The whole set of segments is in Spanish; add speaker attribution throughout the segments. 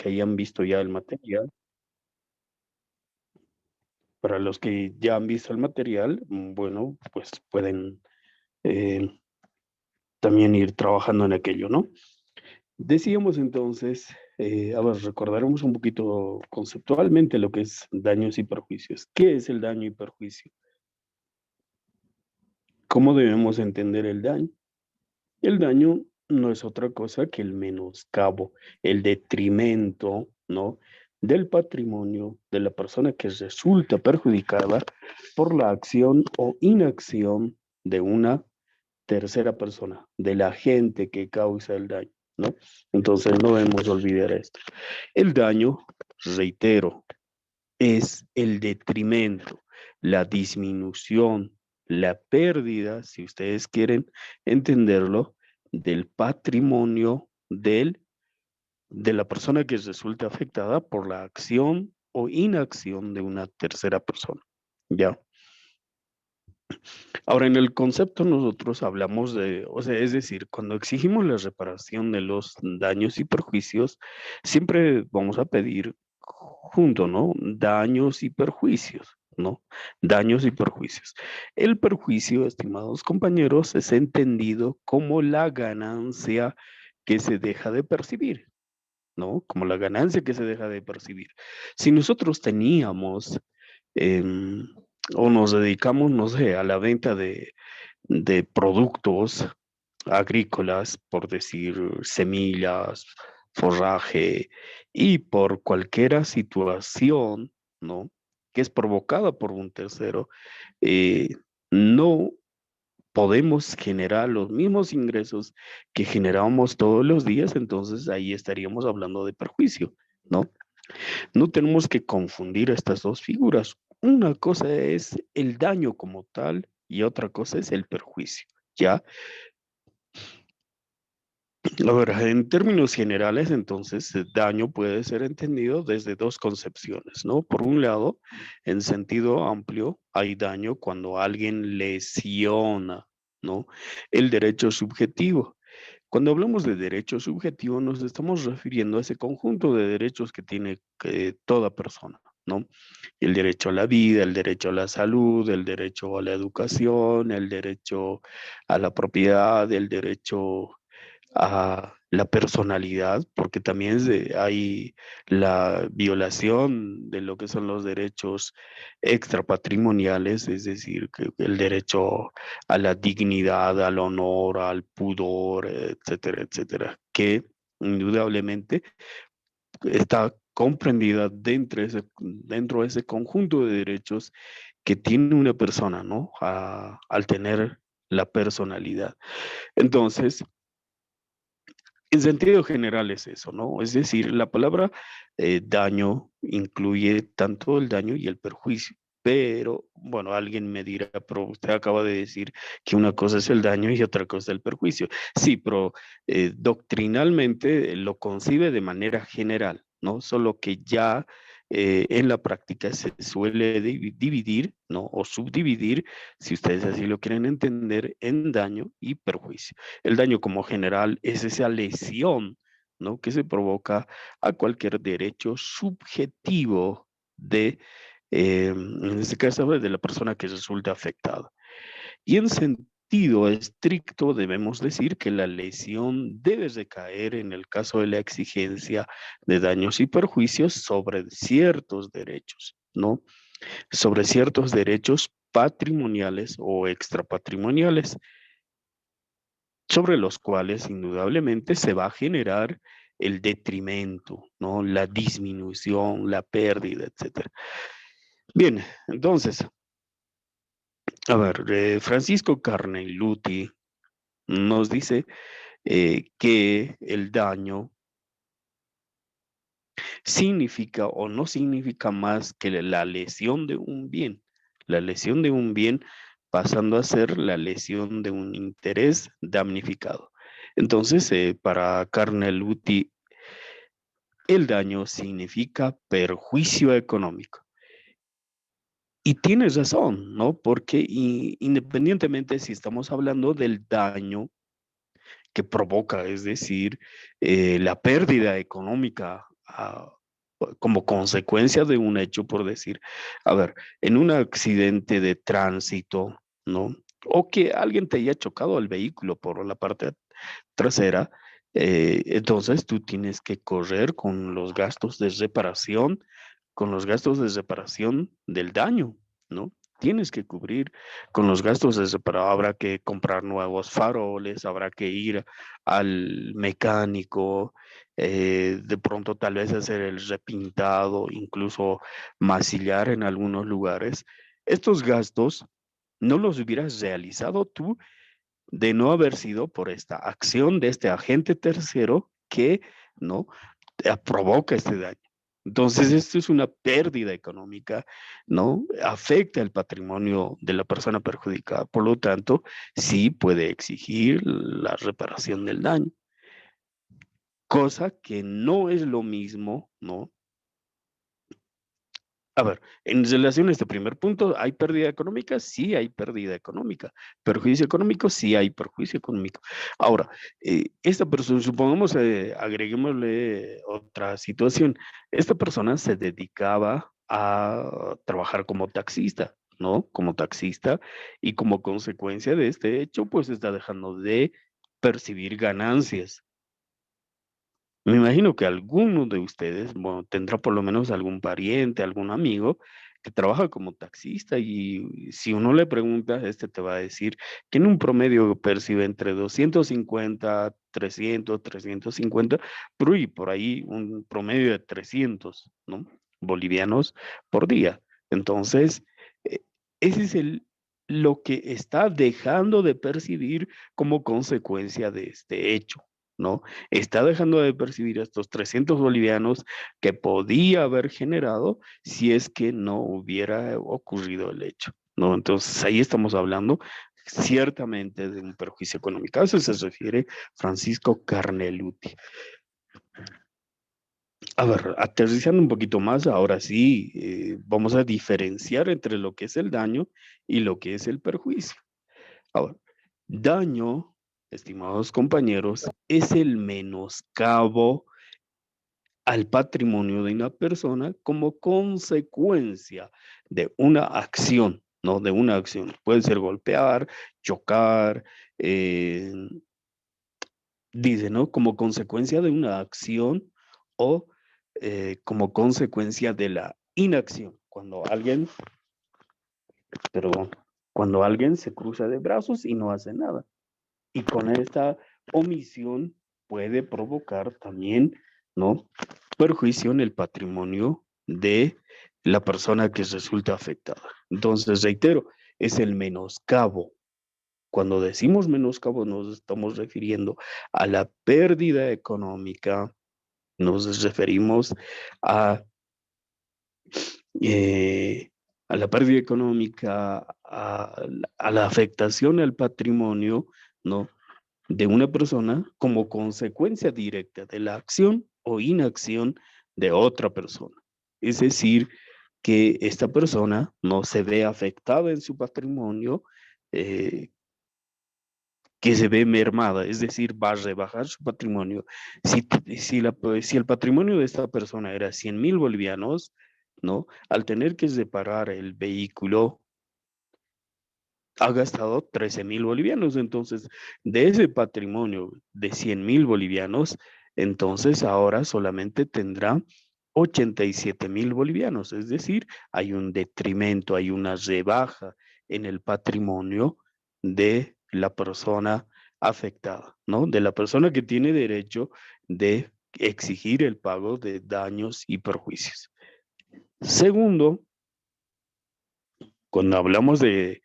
Speaker 1: que hayan visto ya el material, para los que ya han visto el material, bueno, pues pueden eh, también ir trabajando en aquello, ¿no? Decíamos entonces, a ver, recordaremos un poquito conceptualmente lo que es daños y perjuicios. ¿Qué es el daño y perjuicio? ¿Cómo debemos entender el daño? El daño no es otra cosa que el menoscabo, el detrimento, ¿no? Del patrimonio de la persona que resulta perjudicada por la acción o inacción de una tercera persona, del agente que causa el daño, ¿no? Entonces no debemos olvidar esto. El daño, reitero, es el detrimento, la disminución, la pérdida, si ustedes quieren entenderlo, del patrimonio de la persona que resulta afectada por la acción o inacción de una tercera persona. ¿Ya? Ahora, en el concepto nosotros hablamos de, o sea, es decir, cuando exigimos la reparación de los daños y perjuicios, siempre vamos a pedir junto, ¿no? Daños y perjuicios, ¿no? Daños y perjuicios. El perjuicio, estimados compañeros, es entendido como la ganancia que se deja de percibir, ¿no? Como la ganancia que se deja de percibir. Si nosotros teníamos em, o nos dedicamos, no sé, a la venta de productos agrícolas, por decir semillas, forraje, y por cualquier situación, ¿no? Que es provocada por un tercero, eh, no podemos generar los mismos ingresos que generamos todos los días, entonces ahí estaríamos hablando de perjuicio, ¿no? No tenemos que confundir estas dos figuras. Una cosa es el daño como tal y otra cosa es el perjuicio, ¿ya? A ver, en términos generales, entonces, daño puede ser entendido desde dos concepciones, ¿no? Por un lado, en sentido amplio, hay daño cuando alguien lesiona, ¿no? El derecho subjetivo. Cuando hablamos de derecho subjetivo, nos estamos refiriendo a ese conjunto de derechos que tiene toda persona, ¿no? El derecho a la vida, el derecho a la salud, el derecho a la educación, el derecho a la propiedad, el derecho a la personalidad, porque también hay la violación de lo que son los derechos extrapatrimoniales, es decir, que el derecho a la dignidad, al honor, al pudor, etcétera, etcétera, que indudablemente está comprendida dentro de ese conjunto de derechos que tiene una persona, ¿no? Al tener la personalidad. Entonces, en sentido general es eso, ¿no? Es decir, la palabra daño incluye tanto el daño y el perjuicio. Pero, bueno, alguien me dirá, pero usted acaba de decir que una cosa es el daño y otra cosa es el perjuicio. Sí, pero doctrinalmente lo concibe de manera general, ¿no? Solo que ya en la práctica se suele dividir, ¿no? O subdividir, si ustedes así lo quieren entender, en daño y perjuicio. El daño como general es esa lesión, ¿no? Que se provoca a cualquier derecho subjetivo en este caso, de la persona que resulta afectada. Y en sentido estricto debemos decir que la lesión debe recaer en el caso de la exigencia de daños y perjuicios sobre ciertos derechos, ¿no? Sobre ciertos derechos patrimoniales o extrapatrimoniales sobre los cuales indudablemente se va a generar el detrimento, ¿no? La disminución, la pérdida, etcétera. Bien, entonces, a ver, Francisco Carneluti nos dice que el daño significa o no significa más que la lesión de un bien. La lesión de un bien pasando a ser la lesión de un interés damnificado. Entonces, para Carneluti, el daño significa perjuicio económico. Y tienes razón, ¿no? Porque independientemente si estamos hablando del daño que provoca, es decir, la pérdida económica como consecuencia de un hecho, por decir, a ver, en un accidente de tránsito, ¿no? O que alguien te haya chocado el vehículo por la parte trasera, entonces tú tienes que correr con los gastos de reparación, con los gastos de reparación del daño, ¿no? Tienes que cubrir con los gastos de reparación. Habrá que comprar nuevos faroles, habrá que ir al mecánico, de pronto tal vez hacer el repintado, incluso masillar en algunos lugares. Estos gastos no los hubieras realizado tú de no haber sido por esta acción de este agente tercero que no provoca este daño. Entonces, esto es una pérdida económica, ¿no? Afecta el patrimonio de la persona perjudicada. Por lo tanto, sí puede exigir la reparación del daño, cosa que no es lo mismo, ¿no? A ver, en relación a este primer punto, ¿hay pérdida económica? Sí hay pérdida económica. ¿Perjuicio económico? Sí hay perjuicio económico. Ahora, esta persona, supongamos, agreguémosle otra situación. Esta persona se dedicaba a trabajar como taxista, ¿no? Como taxista, y como consecuencia de este hecho, pues está dejando de percibir ganancias. Me imagino que alguno de ustedes, bueno, tendrá por lo menos algún pariente, algún amigo que trabaja como taxista, y si uno le pregunta, este te va a decir que en un promedio percibe entre 250, 300, 350, pero y por ahí un promedio de 300, ¿no? Bolivianos por día. Entonces, eh, ese es lo que está dejando de percibir como consecuencia de este hecho, ¿no? Está dejando de percibir estos 300 bolivianos que podía haber generado si es que no hubiera ocurrido el hecho, ¿no? Entonces ahí estamos hablando ciertamente de un perjuicio económico. A eso se refiere Francisco Carneluti. A ver, aterrizando un poquito más, ahora sí, vamos a diferenciar entre lo que es el daño y lo que es el perjuicio. Ahora, daño, estimados compañeros, es el menoscabo al patrimonio de una persona como consecuencia de una acción, ¿no? De una acción. Puede ser golpear, chocar, eh, dice, ¿no? Como consecuencia de una acción o como consecuencia de la inacción. Perdón, cuando alguien se cruza de brazos y no hace nada. Y con esta omisión puede provocar también, ¿no? Perjuicio en el patrimonio de la persona que resulta afectada. Entonces, reitero, es el menoscabo. Cuando decimos menoscabo, nos estamos refiriendo a la pérdida económica, nos referimos a, eh, a la pérdida económica, a la afectación al patrimonio, ¿no? De una persona como consecuencia directa de la acción o inacción de otra persona. Es decir, que esta persona no se ve afectada en su patrimonio, eh, que se ve mermada, es decir, va a rebajar su patrimonio. Si el patrimonio de esta persona era 100,000 bolivianos, ¿no? Al tener que separar el vehículo, ha gastado 13,000 bolivianos. Entonces, de ese patrimonio de 100,000 bolivianos, entonces ahora solamente tendrá 87,000 bolivianos. Es decir, hay un detrimento, hay una rebaja en el patrimonio de la persona afectada, ¿no? De la persona que tiene derecho de exigir el pago de daños y perjuicios. Segundo, cuando hablamos de,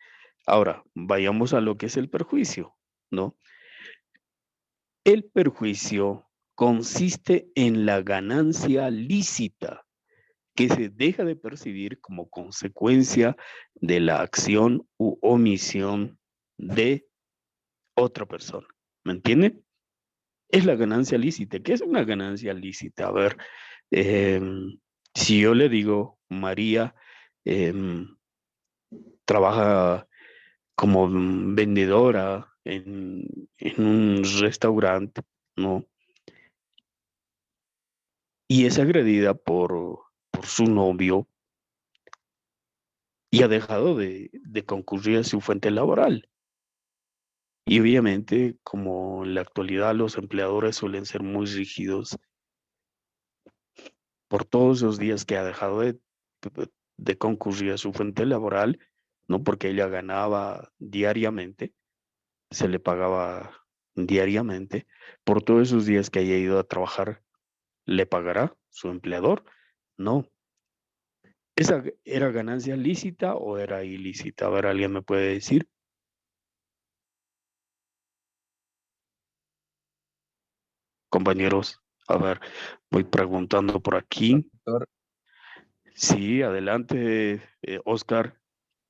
Speaker 1: ahora, vayamos a lo que es el perjuicio, ¿no? El perjuicio consiste en la ganancia lícita que se deja de percibir como consecuencia de la acción u omisión de otra persona. ¿Me entienden? Es la ganancia lícita. ¿Qué es una ganancia lícita? A ver, si yo le digo, María em, trabaja como vendedora en un restaurante, ¿no? y es agredida por su novio y ha dejado de concurrir a su fuente laboral. Y obviamente, como en la actualidad los empleadores suelen ser muy rígidos por todos los días que ha dejado de concurrir a su fuente laboral, no porque ella ganaba diariamente, se le pagaba diariamente, por todos esos días que haya ido a trabajar, ¿le pagará su empleador? No. ¿Esa era ganancia lícita o era ilícita? A ver, ¿alguien me puede decir? Compañeros, a ver, voy preguntando por aquí.
Speaker 2: Doctor,
Speaker 1: Sí, adelante, Oscar.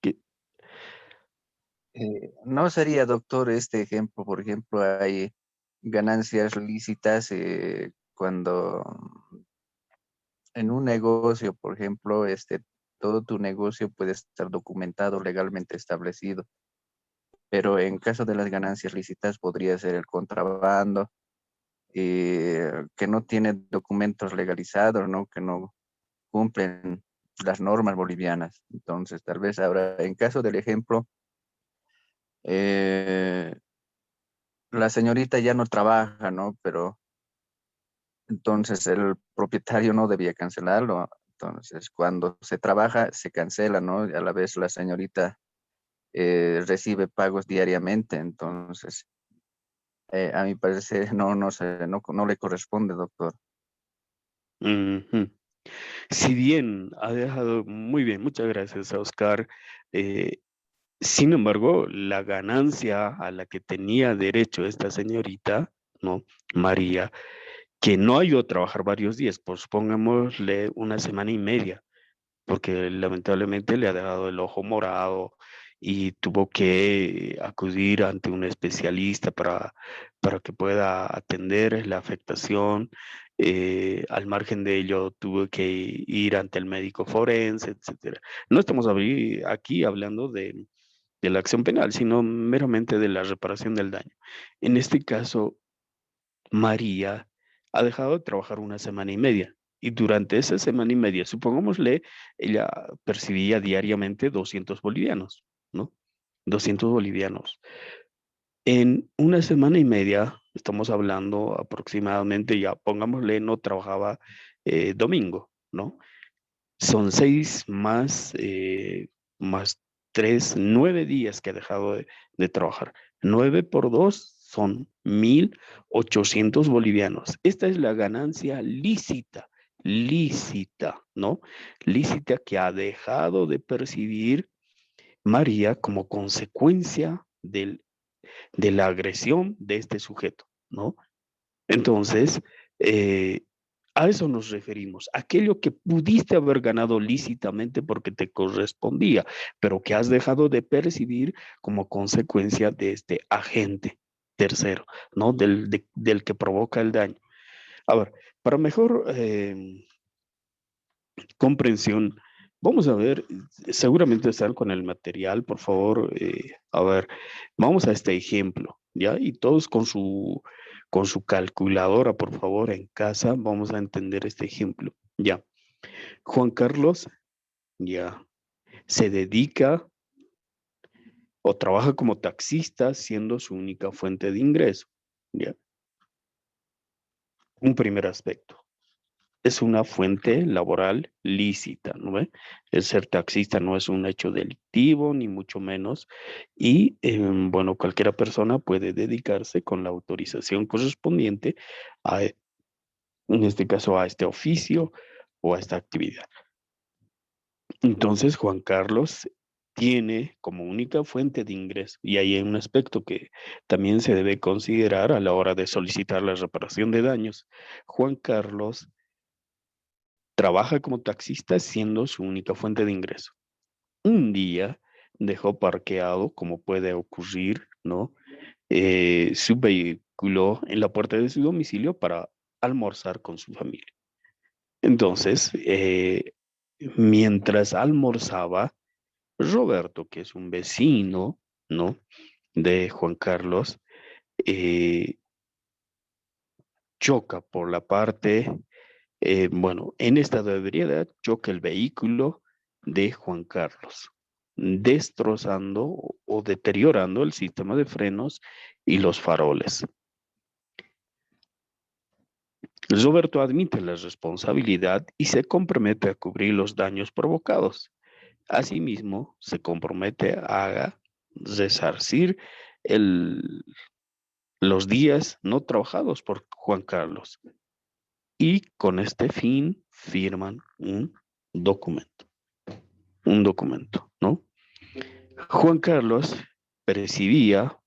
Speaker 1: ¿Qué-
Speaker 2: ¿no sería, doctor, este ejemplo? Por ejemplo, hay ganancias lícitas cuando en un negocio, por ejemplo, todo tu negocio puede estar documentado, legalmente establecido, pero en caso de las ganancias lícitas podría ser el contrabando, que no tiene documentos legalizados, ¿no? Que no cumplen las normas bolivianas. Entonces, tal vez ahora, en caso del ejemplo, eh, la señorita ya no trabaja, ¿no? Pero entonces el propietario no debía cancelarlo. Entonces, cuando se trabaja, se cancela, ¿no? Y a la vez la señorita recibe pagos diariamente. Entonces, a mi parecer, no le corresponde, doctor.
Speaker 1: Ujú. Si bien ha dejado muy bien, muchas gracias, Oscar. eh, Sin embargo, la ganancia a la que tenía derecho esta señorita, ¿no? María, que no ha ido a trabajar varios días, pues pongámosle una semana y media, porque lamentablemente le ha dejado el ojo morado y tuvo que acudir ante un especialista para que pueda atender la afectación. Al margen de ello, tuvo que ir ante el médico forense, etcétera. No estamos aquí hablando de la acción penal, sino meramente de la reparación del daño. En este caso, María ha dejado de trabajar una semana y media. Y durante esa semana y media, supongámosle, ella percibía diariamente 200 bolivianos, ¿no? 200 bolivianos. En una semana y media, estamos hablando aproximadamente, ya pongámosle, no trabajaba domingo, ¿no? Son 6 más 3, 9 días que ha dejado de trabajar. 9 por 2 son 1.800 bolivianos. Esta es la ganancia lícita, ¿no? Lícita que ha dejado de percibir María como consecuencia de la agresión de este sujeto, ¿no? Entonces, eh, a eso nos referimos, aquello que pudiste haber ganado lícitamente porque te correspondía, pero que has dejado de percibir como consecuencia de este agente tercero, ¿no? Del que provoca el daño. A ver, para mejor comprensión, vamos a ver, seguramente están con el material, por favor, a ver, vamos a este ejemplo, ¿ya? Y todos con su calculadora, por favor, en casa, vamos a entender este ejemplo, ¿ya? Juan Carlos, ya, se dedica o trabaja como taxista siendo su única fuente de ingreso, ¿ya? Un primer aspecto. Es una fuente laboral lícita, ¿no ve? El ser taxista no es un hecho delictivo, ni mucho menos. Y bueno, cualquiera persona puede dedicarse con la autorización correspondiente a, en este caso, a este oficio o a esta actividad. Entonces, Juan Carlos tiene como única fuente de ingreso, y ahí hay un aspecto que también se debe considerar a la hora de solicitar la reparación de daños. Juan Carlos trabaja como taxista siendo su única fuente de ingreso. Un día dejó parqueado, como puede ocurrir, ¿no? Su vehículo en la puerta de su domicilio para almorzar con su familia. Entonces, mientras almorzaba, Roberto, que es un vecino, ¿no? De Juan Carlos, eh, choca por la parte Bueno, en estado de ebriedad choca el vehículo de Juan Carlos, destrozando o deteriorando el sistema de frenos y los faroles. Roberto admite la responsabilidad y se compromete a cubrir los daños provocados. Asimismo, se compromete a resarcir el- los días no trabajados por Juan Carlos. Y con este fin firman documento, un documento, ¿no? Juan Carlos percibía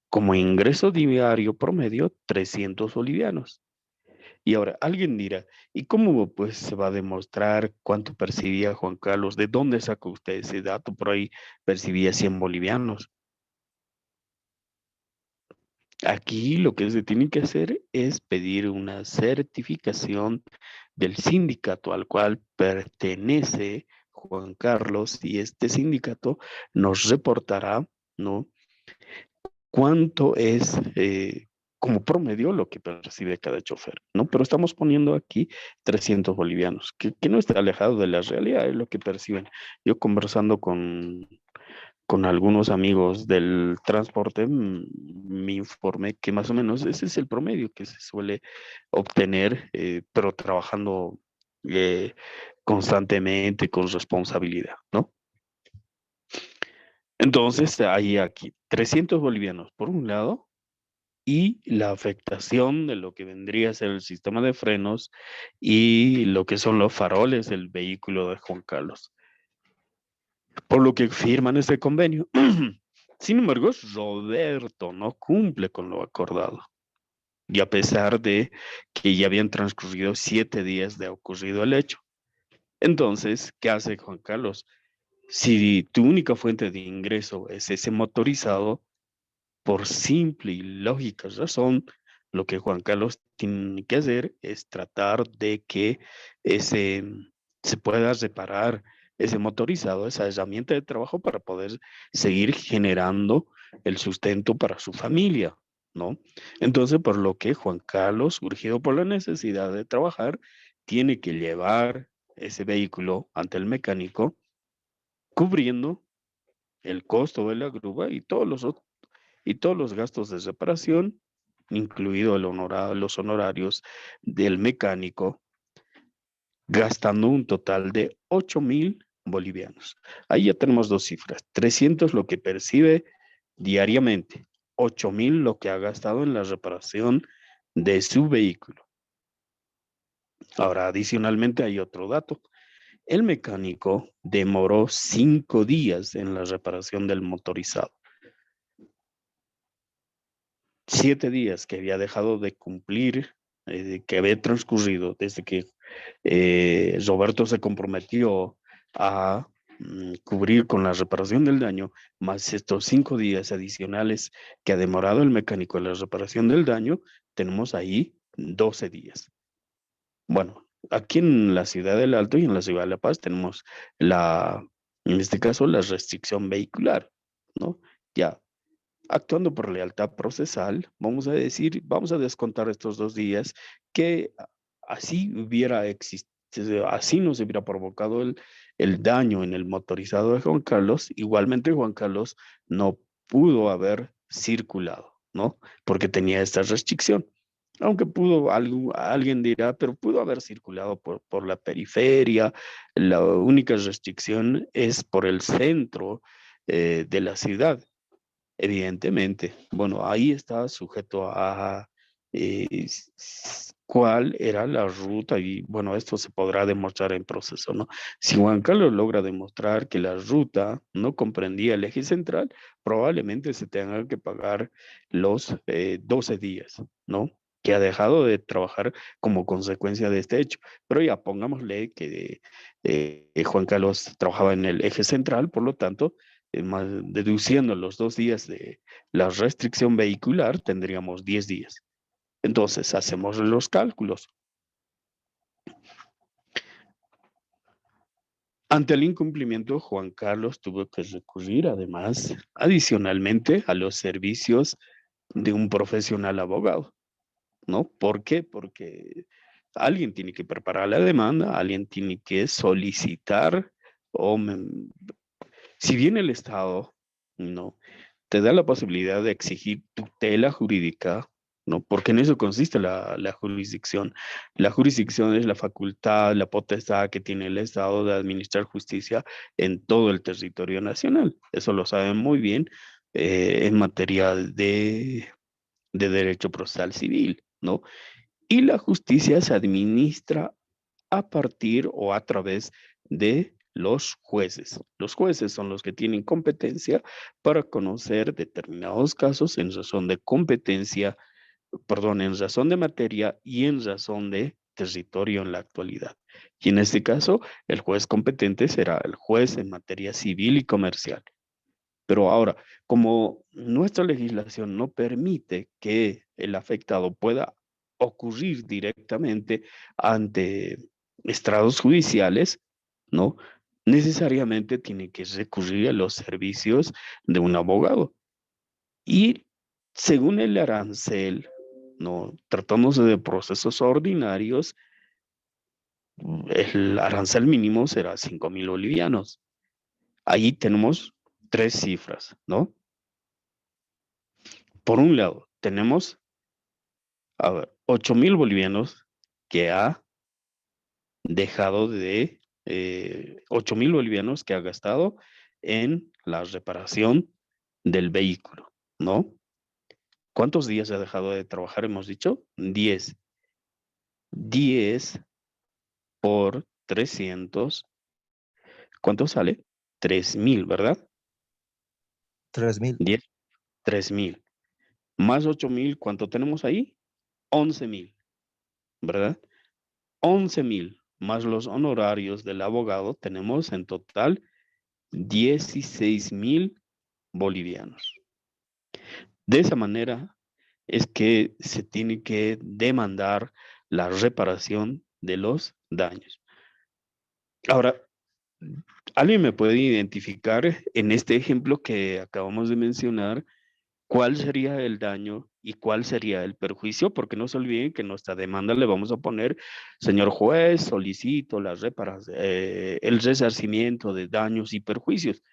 Speaker 1: como ingreso diario promedio 300 bolivianos. Y ahora alguien dirá, ¿y cómo pues se va a demostrar cuánto percibía Juan Carlos? ¿De dónde sacó usted ese dato? Por ahí percibía 100 bolivianos. Aquí lo que se tiene que hacer es pedir una certificación del sindicato al cual pertenece Juan Carlos y este sindicato nos reportará, ¿no? Cuánto es como promedio lo que percibe cada chofer, ¿no? Pero estamos poniendo aquí 300 bolivianos, que no está alejado de la realidad, es lo que perciben. Yo conversando con algunos amigos del transporte, me informé que más o menos ese es el promedio que se suele obtener, pero trabajando eh, constantemente con responsabilidad, ¿no? Entonces, hay aquí 300 bolivianos por un lado y la afectación de lo que vendría a ser el sistema de frenos y lo que son los faroles del vehículo de Juan Carlos, por lo que firman este convenio. Sin embargo, Roberto no cumple con lo acordado. Y a pesar de que ya habían transcurrido 7 días de ocurrido el hecho. Entonces, ¿qué hace Juan Carlos? Si tu única fuente de ingreso es ese motorizado, por simple y lógica razón, lo que Juan Carlos tiene que hacer es tratar de que ese, se pueda reparar ese motorizado, esa herramienta de trabajo para poder seguir generando el sustento para su familia, ¿no? Entonces, por lo que Juan Carlos, urgido por la necesidad de trabajar, tiene que llevar ese vehículo ante el mecánico, cubriendo el costo de la grúa y todos los gastos de reparación, incluido los honorarios del mecánico, gastando un total de 8.000 bolivianos. Ahí ya tenemos dos cifras, 300 lo que percibe diariamente, 8.000 lo que ha gastado en la reparación de su vehículo. Ahora, adicionalmente hay otro dato. El mecánico demoró 5 días en la reparación del motorizado. 7 días que había dejado de cumplir, que había transcurrido desde que Roberto se comprometió a cubrir con la reparación del daño, más estos 5 días adicionales que ha demorado el mecánico en la reparación del daño, tenemos ahí 12 días. Bueno, aquí en la ciudad del Alto y en la ciudad de La Paz tenemos en este caso, la restricción vehicular, ¿no? Ya actuando por lealtad procesal, vamos a decir, vamos a descontar estos 2 días que así hubiera existido, así nos hubiera provocado el daño en el motorizado de Juan Carlos, igualmente Juan Carlos no pudo haber circulado, ¿no? Porque tenía esta restricción. Aunque alguien dirá, pero pudo haber circulado por la periferia, la única restricción es por el centro de la ciudad. Evidentemente, bueno, ahí está sujeto a cuál era la ruta y bueno, esto se podrá demostrar en proceso, ¿no? Si Juan Carlos logra demostrar que la ruta no comprendía el eje central, probablemente se tenga que pagar los 12 días, ¿no? Que ha dejado de trabajar como consecuencia de este hecho. Pero ya pongámosle que Juan Carlos trabajaba en el eje central, por lo tanto, deduciendo los 2 días de la restricción vehicular, tendríamos 10 días. Entonces, hacemos los cálculos. Ante el incumplimiento, Juan Carlos tuvo que recurrir, además, adicionalmente, a los servicios de un profesional abogado, ¿no? ¿Por qué? Porque Alguien tiene que preparar la demanda, alguien tiene que solicitar, o si bien el Estado no te da la posibilidad de exigir tutela jurídica, ¿no? Porque en eso consiste la jurisdicción. La jurisdicción es la facultad, la potestad que tiene el Estado de administrar justicia en todo el territorio nacional. Eso lo saben muy bien en materia de derecho procesal civil, ¿no? Y la justicia se administra a partir o a través de los jueces. Los jueces son los que tienen competencia para conocer determinados casos en razón de competencia, perdón, en razón de materia y en razón de territorio en la actualidad. Y en este caso, el juez competente será el juez en materia civil y comercial. Pero ahora, como nuestra legislación no permite que el afectado pueda ocurrir directamente ante estrados judiciales, ¿no? Necesariamente tiene que recurrir a los servicios de un abogado. Y según el arancel, ¿no? Tratándose de procesos ordinarios, el arancel mínimo será 5.000 bolivianos. Ahí tenemos tres cifras, ¿no? Por un lado, tenemos, a ver, 8.000 bolivianos que ha dejado de, 8.000 bolivianos que ha gastado en la reparación del vehículo, ¿no? ¿Cuántos días ha dejado de trabajar? Hemos dicho 10. 10 por 300. ¿Cuánto sale? 3.000, ¿verdad?
Speaker 2: 3.000.
Speaker 1: 10, 3.000. Más 8.000, ¿cuánto tenemos ahí? 11.000, ¿verdad? 11.000 más los honorarios del abogado, tenemos en total 16.000 bolivianos. De esa manera es que se tiene que demandar la reparación de los daños. Ahora, ¿alguien me puede identificar en este ejemplo que acabamos de mencionar cuál sería el daño y cuál sería el perjuicio? Porque no se olviden que en nuestra demanda le vamos a poner, señor juez, solicito el resarcimiento de daños y perjuicios.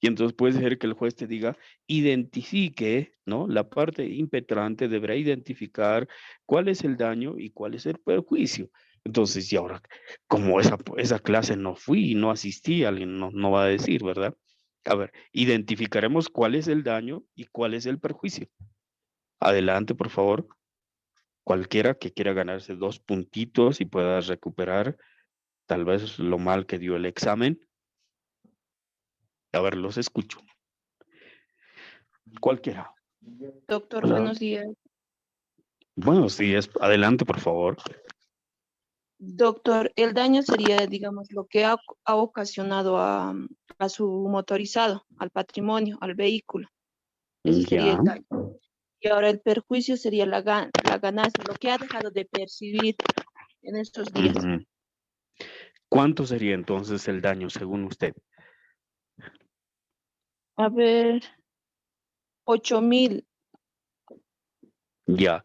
Speaker 1: Y entonces puede ser que el juez te diga, identifique, ¿no? La parte impetrante deberá identificar cuál es el daño y cuál es el perjuicio. Entonces, y ahora, como esa clase no fui y no asistí, alguien no va a decir, ¿verdad? A ver, identificaremos cuál es el daño y cuál es el perjuicio. Adelante, por favor. Cualquiera que quiera ganarse 2 puntitos y pueda recuperar tal vez lo mal que dio el examen. A ver, los escucho. Cualquiera.
Speaker 3: Doctor,
Speaker 1: Hola.
Speaker 3: buenos días.
Speaker 1: Bueno, sí, adelante, por favor.
Speaker 3: Doctor, el daño sería, digamos, lo que ha ocasionado a su motorizado, al patrimonio, al vehículo. Ese sería
Speaker 1: Ya.
Speaker 3: el daño. Y ahora el perjuicio sería la ganancia, lo que ha dejado de percibir en estos días.
Speaker 1: Ujú. ¿Cuánto sería entonces el daño según usted?
Speaker 3: A ver, 8.000.
Speaker 1: Ya.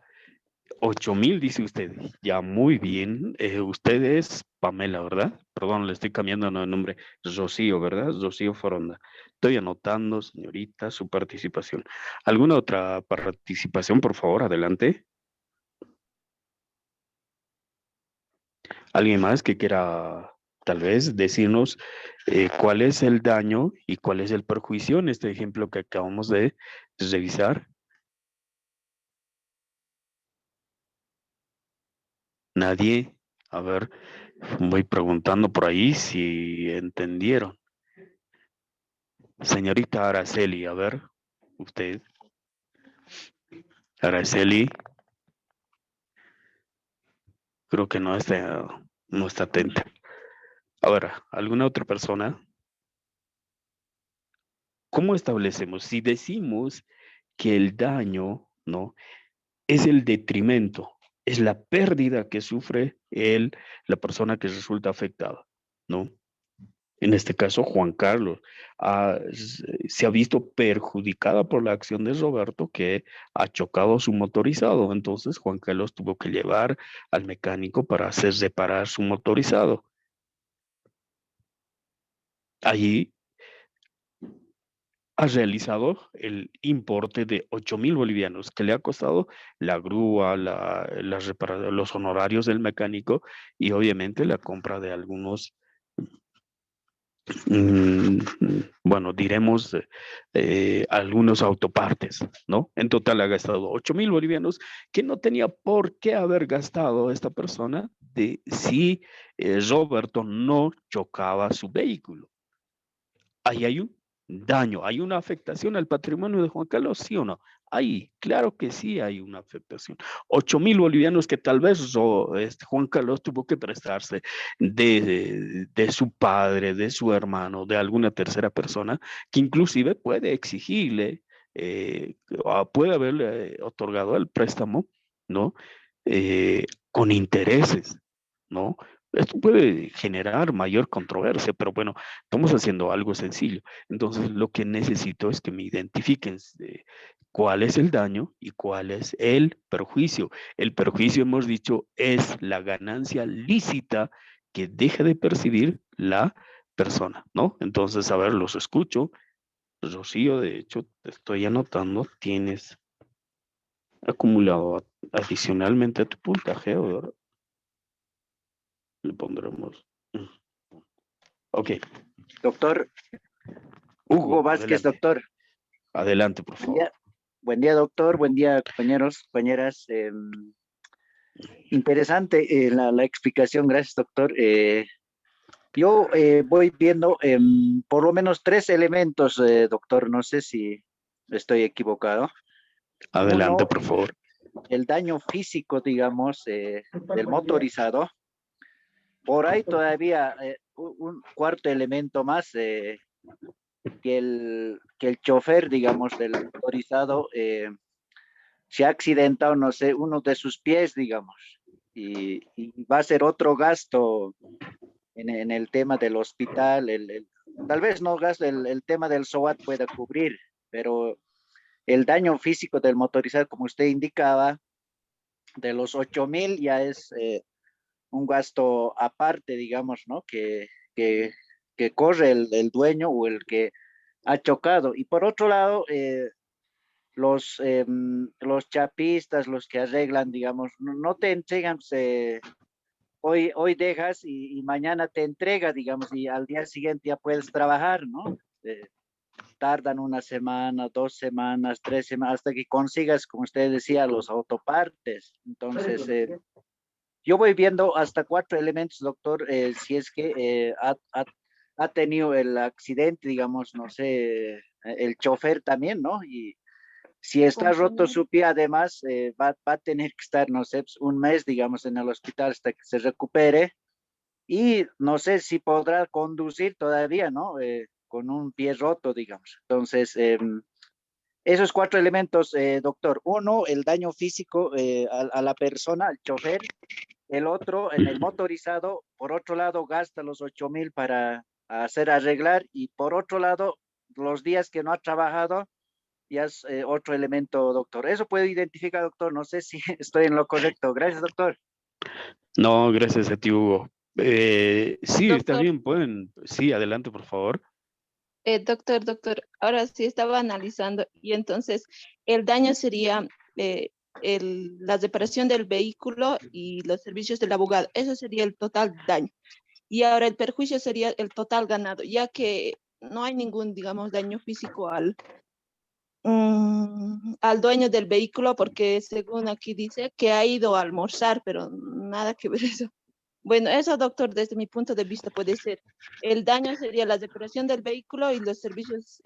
Speaker 1: 8.000 dice usted. Ya, muy bien. Usted es Pamela, ¿verdad? Perdón, le estoy cambiando el nombre. Rocío, ¿verdad? Rocío Foronda. Estoy anotando, señorita, su participación. ¿Alguna otra participación, por favor? Adelante. ¿Alguien más que quiera tal vez decirnos cuál es el daño y cuál es el perjuicio en este ejemplo que acabamos de revisar? Nadie. A ver, voy preguntando por ahí si entendieron. Señorita Araceli, a ver, usted. Araceli, creo que no está atenta. A ver, ¿alguna otra persona? ¿Cómo establecemos? Si decimos que el daño, ¿no? Es el detrimento, es la pérdida que sufre la persona que resulta afectada, ¿no? En este caso, Juan Carlos se ha visto perjudicada por la acción de Roberto, que ha chocado su motorizado. Entonces, Juan Carlos tuvo que llevar al mecánico para hacer reparar su motorizado. Allí ha realizado el importe de 8.000 bolivianos, que le ha costado la grúa, los honorarios del mecánico y obviamente la compra de algunos, bueno, diremos, algunos autopartes, ¿no? En total ha gastado 8.000 bolivianos, que no tenía por qué haber gastado esta persona de si Roberto no chocaba su vehículo. Ahí hay un daño, hay una afectación al patrimonio de Juan Carlos, ¿sí o no? Ahí, claro que sí hay una afectación. 8.000 bolivianos que tal vez Juan Carlos tuvo que prestarse de su padre, de su hermano, de alguna tercera persona, que inclusive puede exigirle, puede haberle otorgado el préstamo, ¿no? Con intereses, ¿no? Esto puede generar mayor controversia, pero bueno, estamos haciendo algo sencillo. Entonces, lo que necesito es que me identifiquen cuál es el daño y cuál es el perjuicio. El perjuicio, hemos dicho, es la ganancia lícita que deja de percibir la persona, ¿no? Entonces, a ver, los escucho. Rocío, de hecho, te estoy anotando, tienes acumulado adicionalmente a tu puntaje, ahora le pondremos. Ok,
Speaker 4: Doctor
Speaker 1: Hugo,
Speaker 4: Hugo Vázquez,
Speaker 1: adelante.
Speaker 4: doctor.
Speaker 1: Adelante, por favor.
Speaker 4: Buen día, doctor. Buen día, compañeros, compañeras. Interesante la explicación, gracias, doctor. Yo voy viendo por lo menos tres elementos, doctor. No sé si estoy equivocado.
Speaker 1: Adelante,
Speaker 4: Uno,
Speaker 1: por favor.
Speaker 4: el daño físico, digamos, del motorizado. Por ahí todavía un cuarto elemento más, que el chofer, digamos, del motorizado se ha accidentado, no sé, uno de sus pies, digamos, y va a ser otro gasto en el tema del hospital, tal vez no gasto, el tema del SOAT pueda cubrir, pero el daño físico del motorizado, como usted indicaba, de los 8.000 ya es un gasto aparte, digamos, ¿no? Que corre el dueño o el que ha chocado. Y por otro lado, los chapistas, los que arreglan, digamos, no te entregan, hoy dejas y mañana te entrega, digamos, y al día siguiente ya puedes trabajar, ¿no? Tardan una semana, 2 semanas, 3 semanas, hasta que consigas, como usted decía, los autopartes. Entonces, yo voy viendo hasta 4 elementos, doctor, si es que ha tenido el accidente, digamos, no sé, el chofer también, ¿no? Y si está roto su pie, además, va a tener que estar, no sé, pues, un mes, digamos, en el hospital hasta que se recupere. Y no sé si podrá conducir todavía, ¿no? Con un pie roto, digamos. Entonces, esos 4 elementos, doctor. Uno, el daño físico a la persona, al chofer. El otro, en el motorizado, por otro lado, gasta los 8.000 para hacer arreglar. Y por otro lado, los días que no ha trabajado, ya es otro elemento, doctor. Eso puedo identificar, doctor. No sé si estoy en lo correcto. Gracias, doctor.
Speaker 1: No, gracias a ti, Hugo. Sí, está
Speaker 3: Doctor,
Speaker 1: bien, pueden. Sí, adelante, por favor.
Speaker 3: doctor, ahora sí estaba analizando y entonces el daño sería la reparación del vehículo y los servicios del abogado. Eso sería el total daño. Y ahora el perjuicio sería el total ganado, ya que no hay ningún, digamos, daño físico al dueño del vehículo, porque según aquí dice que ha ido a almorzar, pero nada que ver eso. Bueno, eso, doctor, desde mi punto de vista puede ser. El daño sería la reparación del vehículo y los servicios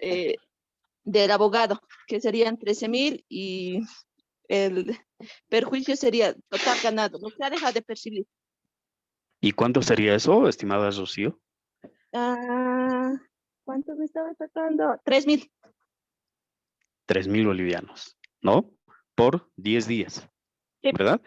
Speaker 3: del abogado, que serían 13.000 y el perjuicio sería total ganado, lo que ha dejado de percibir.
Speaker 1: ¿Y cuánto sería eso, estimada Rocío?
Speaker 3: Ah, ¿cuánto me estaba sacando? 3.000.
Speaker 1: 3.000 bolivianos, ¿no? Por 10 días,
Speaker 3: Sí,
Speaker 1: ¿verdad?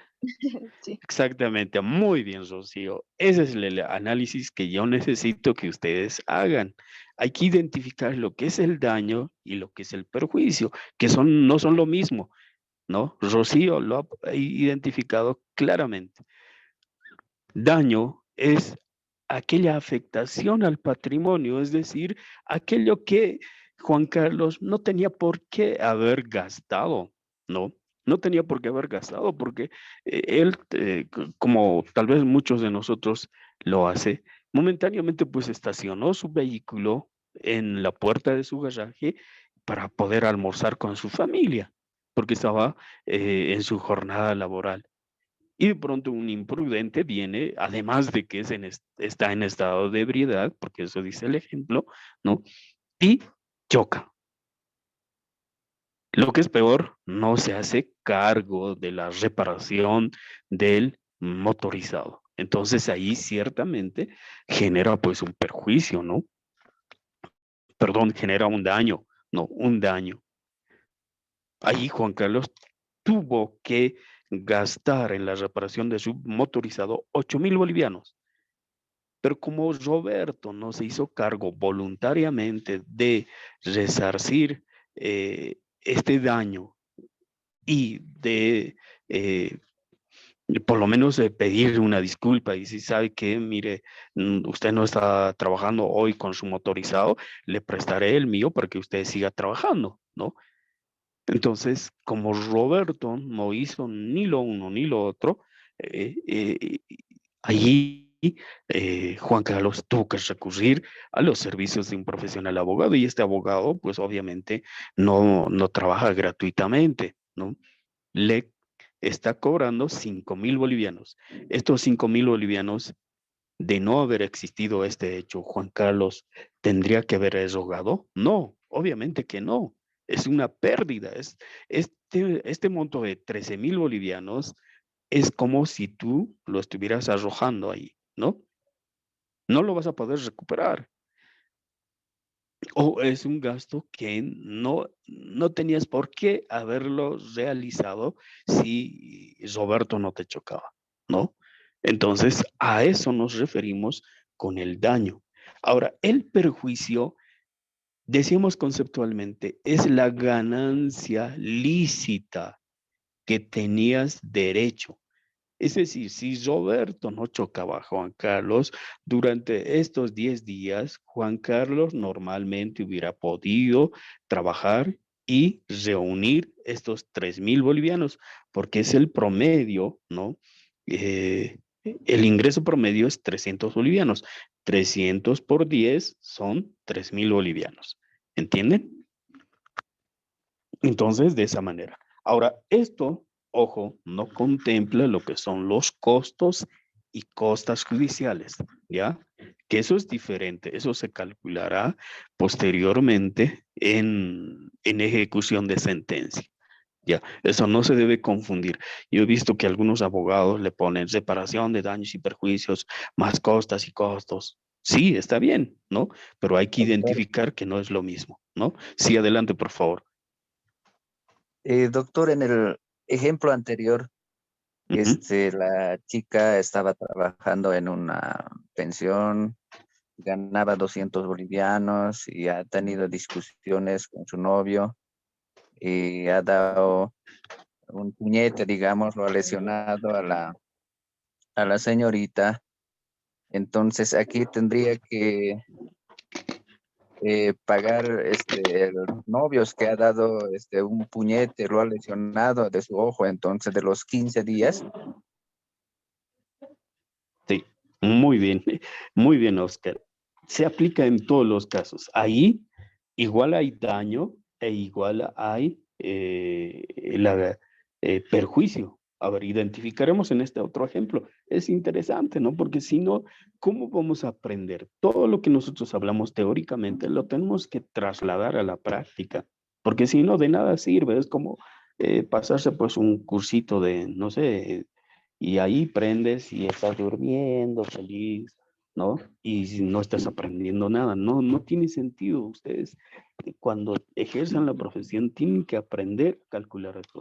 Speaker 3: Sí.
Speaker 1: Exactamente, muy bien, Rocío. Ese es el análisis que yo necesito que ustedes hagan. Hay que identificar lo que es el daño y lo que es el perjuicio, que no son lo mismo, ¿no? Rocío lo ha identificado claramente. Daño es aquella afectación al patrimonio, es decir, aquello que Juan Carlos no tenía por qué haber gastado, ¿no? No tenía por qué haber gastado porque él, como tal vez muchos de nosotros lo hace, momentáneamente pues estacionó su vehículo en la puerta de su garaje para poder almorzar con su familia, porque estaba en su jornada laboral. Y de pronto un imprudente viene, además de que está en estado de ebriedad, porque eso dice el ejemplo, ¿no? Y choca. Lo que es peor, no se hace cargo de la reparación del motorizado. Entonces ahí ciertamente genera pues un perjuicio, ¿no? Perdón, genera un daño, no, un daño. Ahí Juan Carlos tuvo que gastar en la reparación de su motorizado 8.000 bolivianos. Pero como Roberto no se hizo cargo voluntariamente de resarcir este daño y de por lo menos pedir una disculpa y si sabe que, mire, usted no está trabajando hoy con su motorizado, le prestaré el mío para que usted siga trabajando, ¿no? Entonces, como Roberto no hizo ni lo uno ni lo otro, eh, eh, allí Juan Carlos tuvo que recurrir a los servicios de un profesional abogado y este abogado, pues obviamente no trabaja gratuitamente, ¿no? Le está cobrando 5.000 bolivianos. Estos 5.000 bolivianos, de no haber existido este hecho, Juan Carlos tendría que haber rogado. No, obviamente que no. Es una pérdida. Este monto de 13.000 bolivianos es como si tú lo estuvieras arrojando ahí, ¿no? No lo vas a poder recuperar. O es un gasto que no tenías por qué haberlo realizado si Roberto no te chocaba, ¿no? Entonces, a eso nos referimos con el daño. Ahora, el perjuicio, decimos conceptualmente, es la ganancia lícita que tenías derecho. Es decir, si Roberto no chocaba a Juan Carlos, durante estos 10 días, Juan Carlos normalmente hubiera podido trabajar y reunir estos 3.000 bolivianos, porque es el promedio, ¿no? El ingreso promedio es 300 bolivianos. 300 por 10 son 3.000 bolivianos. ¿Entienden? Entonces, de esa manera. Ahora, esto, ojo, no contempla lo que son los costos y costas judiciales, ¿ya? Que eso es diferente, eso se calculará posteriormente en ejecución de sentencia, ¿ya? Eso no se debe confundir. Yo he visto que algunos abogados le ponen reparación de daños y perjuicios, más costas y costos. Sí, está bien, ¿no? Pero hay que
Speaker 2: Doctor,
Speaker 1: identificar que no es lo mismo, ¿no? Sí, adelante, por favor.
Speaker 2: doctor, en el ejemplo anterior,
Speaker 1: Ujú.
Speaker 2: la chica estaba trabajando en una pensión, ganaba 200 bolivianos y ha tenido discusiones con su novio y ha dado un puñete, digamos, lo ha lesionado a la señorita. Entonces aquí tendría que pagar los novios que ha dado un puñete, lo ha lesionado de su ojo, entonces de los 15 días.
Speaker 1: Sí, muy bien, muy bien, Oscar. Se aplica en todos los casos. Ahí igual hay daño e igual hay perjuicio. A ver, identificaremos en este otro ejemplo. Es interesante, ¿no? Porque si no, ¿cómo vamos a aprender? Todo lo que nosotros hablamos teóricamente lo tenemos que trasladar a la práctica, porque si no, de nada sirve. Es como pasarse pues un cursito de, no sé, y ahí prendes y estás durmiendo feliz, ¿no? Y si no estás aprendiendo nada, no tiene sentido. Ustedes cuando ejerzan la profesión tienen que aprender a calcular esto.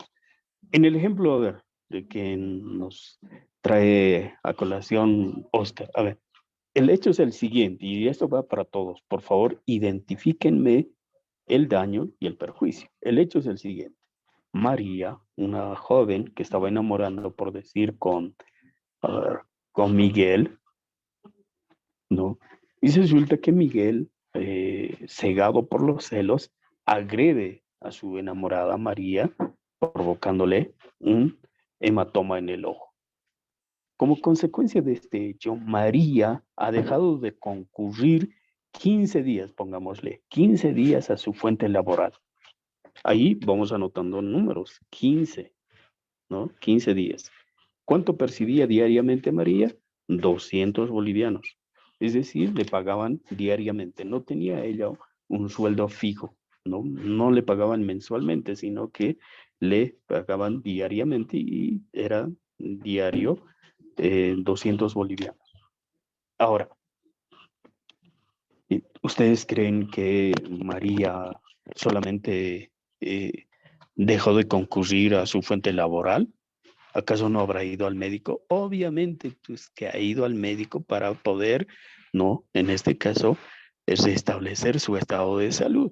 Speaker 1: En el ejemplo, a ver, de que nos trae a colación Oscar. A ver, el hecho es el siguiente, y esto va para todos. Por favor, identifíquenme el daño y el perjuicio. El hecho es el siguiente. María, una joven que estaba enamorando, por decir, a ver, con Miguel, ¿no? Y resulta que Miguel, cegado por los celos, agrede a su enamorada María, provocándole un hematoma en el ojo. Como consecuencia de este hecho, María ha dejado de concurrir 15 días, pongámosle, 15 días a su fuente laboral. Ahí vamos anotando números, 15, ¿no? 15 días. ¿Cuánto percibía diariamente María? 200 bolivianos. Es decir, le pagaban diariamente. No tenía ella un sueldo fijo, ¿no? No le pagaban mensualmente, sino que le pagaban diariamente y era diario 200 bolivianos. Ahora, ¿ustedes creen que María solamente dejó de concurrir a su fuente laboral? ¿Acaso no habrá ido al médico? Obviamente, pues que ha ido al médico para poder, ¿no? En este caso, restablecer su estado de salud.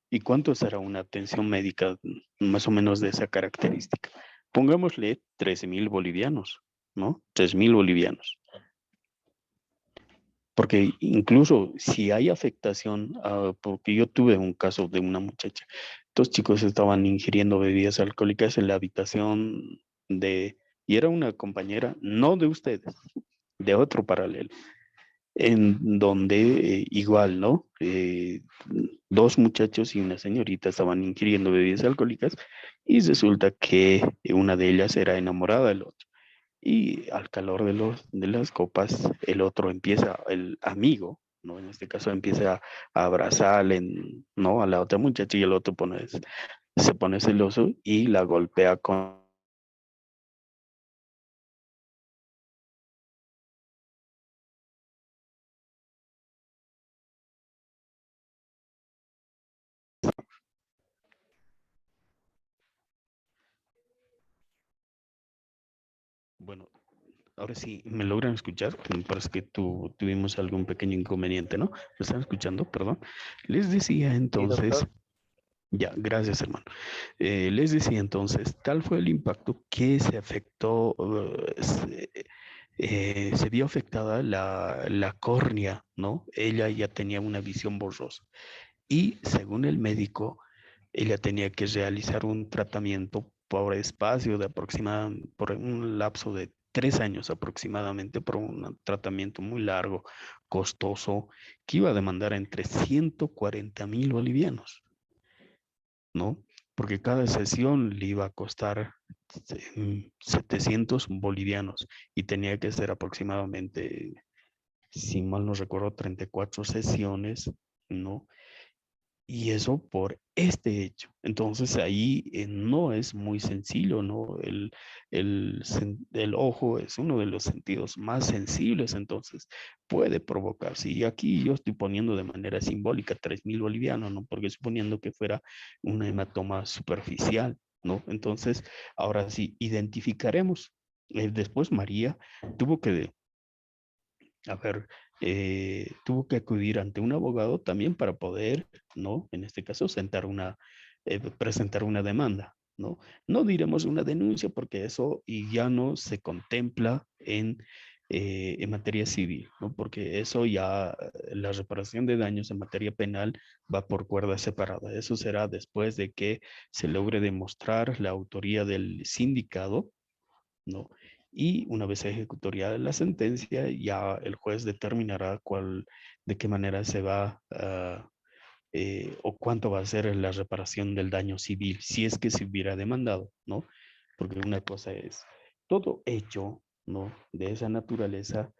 Speaker 1: ¿Y cuánto será una atención médica más o menos de esa característica? Pongámosle 13,000 bolivianos, ¿no? 3,000 bolivianos. Porque incluso si hay afectación, porque yo tuve un caso de una muchacha, dos chicos estaban ingiriendo bebidas alcohólicas en la habitación y era una compañera, no de ustedes, de otro paralelo, en donde igual, ¿no? Dos muchachos y una señorita estaban ingiriendo bebidas alcohólicas y resulta que una de ellas era enamorada del otro. Y al calor de las copas, el otro empieza, el amigo, ¿no? En este caso empieza a abrazarle, ¿no? A la otra muchacha y el otro se pone celoso y la golpea con... Bueno, ahora sí, ¿me logran escuchar? Me parece que tuvimos algún pequeño inconveniente, ¿no? ¿Me están escuchando? Perdón. Les decía
Speaker 2: Sí,
Speaker 1: entonces...
Speaker 2: doctor.
Speaker 1: Ya, gracias, hermano. Les decía entonces, tal fue el impacto que se afectó, se vio afectada la córnea, ¿no? Ella ya tenía una visión borrosa y según el médico, ella tenía que realizar un tratamiento por espacio de aproximadamente, por un lapso de 3 años aproximadamente, por un tratamiento muy largo, costoso, que iba a demandar entre 140,000 bolivianos, ¿no? Porque cada sesión le iba a costar 700 bolivianos y tenía que ser aproximadamente, si mal no recuerdo, 34 sesiones, ¿no? Y eso por este hecho. Entonces ahí no es muy sencillo, ¿no? El ojo es uno de los sentidos más sensibles, entonces puede provocarse. Y aquí yo estoy poniendo de manera simbólica 3,000 bolivianos, ¿no? Porque suponiendo que fuera un hematoma superficial, ¿no? Entonces, ahora sí, identificaremos. Después María tuvo que a ver, tuvo que acudir ante un abogado también para poder, ¿no? En este caso, presentar una demanda, ¿no? No diremos una denuncia porque eso y ya no se contempla en materia civil, ¿no? Porque eso ya, la reparación de daños en materia penal va por cuerda separada. Eso será después de que se logre demostrar la autoría del sindicado, ¿no? Y una vez ejecutoriada la sentencia, ya el juez determinará de qué manera se va o cuánto va a ser la reparación del daño civil, si es que se hubiera demandado, ¿no? Porque una cosa es todo hecho, ¿no? De esa naturaleza,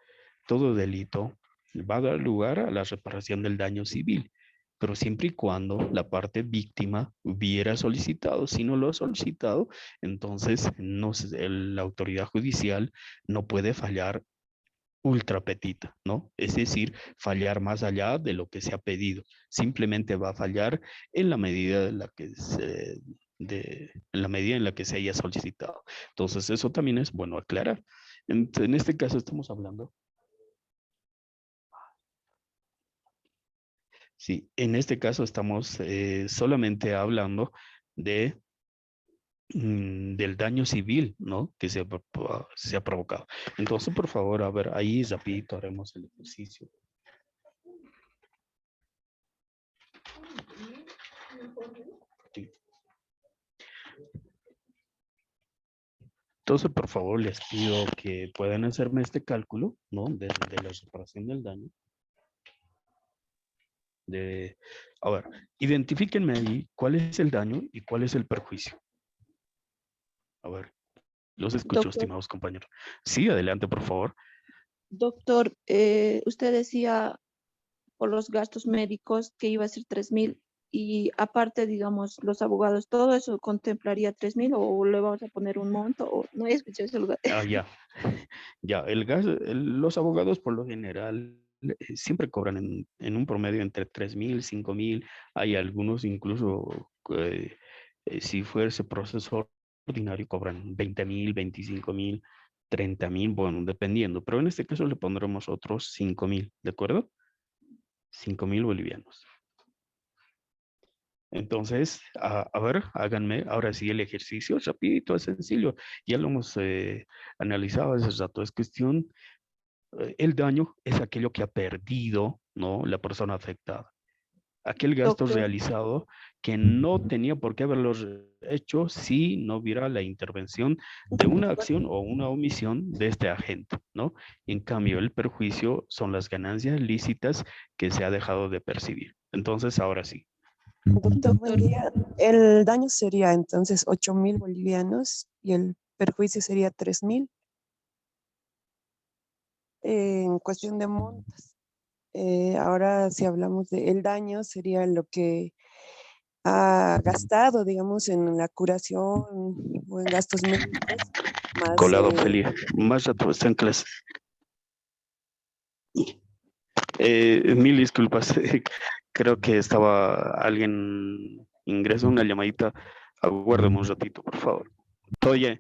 Speaker 1: todo delito va a dar lugar a la reparación del daño civil, pero siempre y cuando la parte víctima hubiera solicitado. Si no lo ha solicitado, entonces no, la autoridad judicial no puede fallar ultra petita, ¿no? Es decir, fallar más allá de lo que se ha pedido. Simplemente va a fallar en la medida de la que en la medida en la que se haya solicitado. Entonces, eso también es bueno aclarar. En este caso estamos hablando. Sí, en este caso estamos solamente hablando del daño civil, ¿no? Que se ha provocado. Entonces, por favor, a ver, ahí rapidito haremos el ejercicio. Sí. Entonces, por favor, les pido que puedan hacerme este cálculo, ¿no? De la separación del daño. A ver, identifíquenme ahí cuál es el daño y cuál es el perjuicio. A ver, los escucho,
Speaker 3: Doctor,
Speaker 1: estimados compañeros. Sí, adelante, por favor.
Speaker 3: doctor, usted decía por los gastos médicos que iba a ser 3.000 y aparte, digamos, los abogados, ¿todo eso contemplaría 3.000 o le vamos a poner un monto? O, no he escuchado ese lugar.
Speaker 1: Ah, ya. Ya, los abogados por lo general siempre cobran en un promedio entre 3.000, 5.000. Hay algunos incluso, si fuese proceso ordinario, cobran 20.000, 25.000, 30.000, bueno, dependiendo. Pero en este caso le pondremos otros 5.000, ¿de acuerdo? 5.000 bolivianos. Entonces, a ver, háganme ahora sí el ejercicio, rapidito, es sencillo. Ya lo hemos analizado hace rato. Es cuestión, el daño es aquello que ha perdido, ¿no? La persona afectada. Aquel gasto
Speaker 3: Doctor,
Speaker 1: realizado que no tenía por qué haberlo hecho si no hubiera la intervención de una acción o una omisión de este agente, ¿no? En cambio, el perjuicio son las ganancias lícitas que se ha dejado de percibir. Entonces, ahora sí.
Speaker 5: Doctor, buen
Speaker 3: doctor,
Speaker 5: día. El daño sería entonces 8.000 bolivianos y el perjuicio sería 3.000. En cuestión de montos, ahora si hablamos del daño sería lo que ha gastado, digamos, en la curación o en gastos médicos, más
Speaker 1: Colado, Feli. Más rato está en clase. Mil disculpas. Creo que estaba alguien ingresó una llamadita. Aguárdame un ratito, por favor. Estoy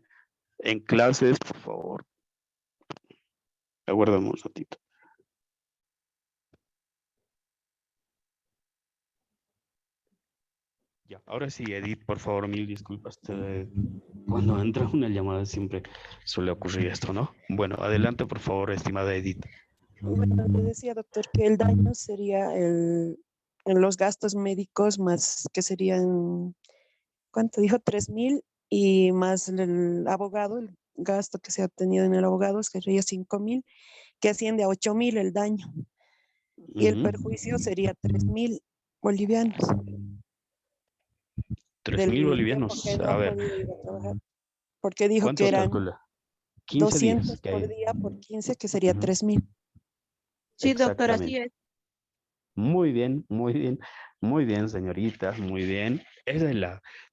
Speaker 1: en clases, por favor. Aguárdame un ratito. Ya, ahora sí, Edith, por favor, mil disculpas. Cuando entra una llamada siempre suele ocurrir esto, ¿no? Bueno, adelante, por favor, estimada Edith.
Speaker 5: bueno, le decía, doctor, que el daño sería en los gastos médicos más que serían, ¿cuánto dijo? 3.000 y más el abogado, el gasto que se ha tenido en el abogado sería 5.000, que asciende a 8.000 el daño. Y el perjuicio sería 3.000 bolivianos
Speaker 1: 3.000
Speaker 5: del tiempo
Speaker 1: bolivianos.
Speaker 5: que no
Speaker 1: A
Speaker 5: ha
Speaker 1: ver,
Speaker 5: podido ir a trabajar, porque dijo que
Speaker 1: ¿cuántos
Speaker 5: eran
Speaker 1: calcula? 15 días.
Speaker 5: 200 por día por 15, que sería 3.000.
Speaker 3: sí, doctor, así
Speaker 1: Exactamente.
Speaker 3: es.
Speaker 1: Muy bien, muy bien, señorita, muy bien.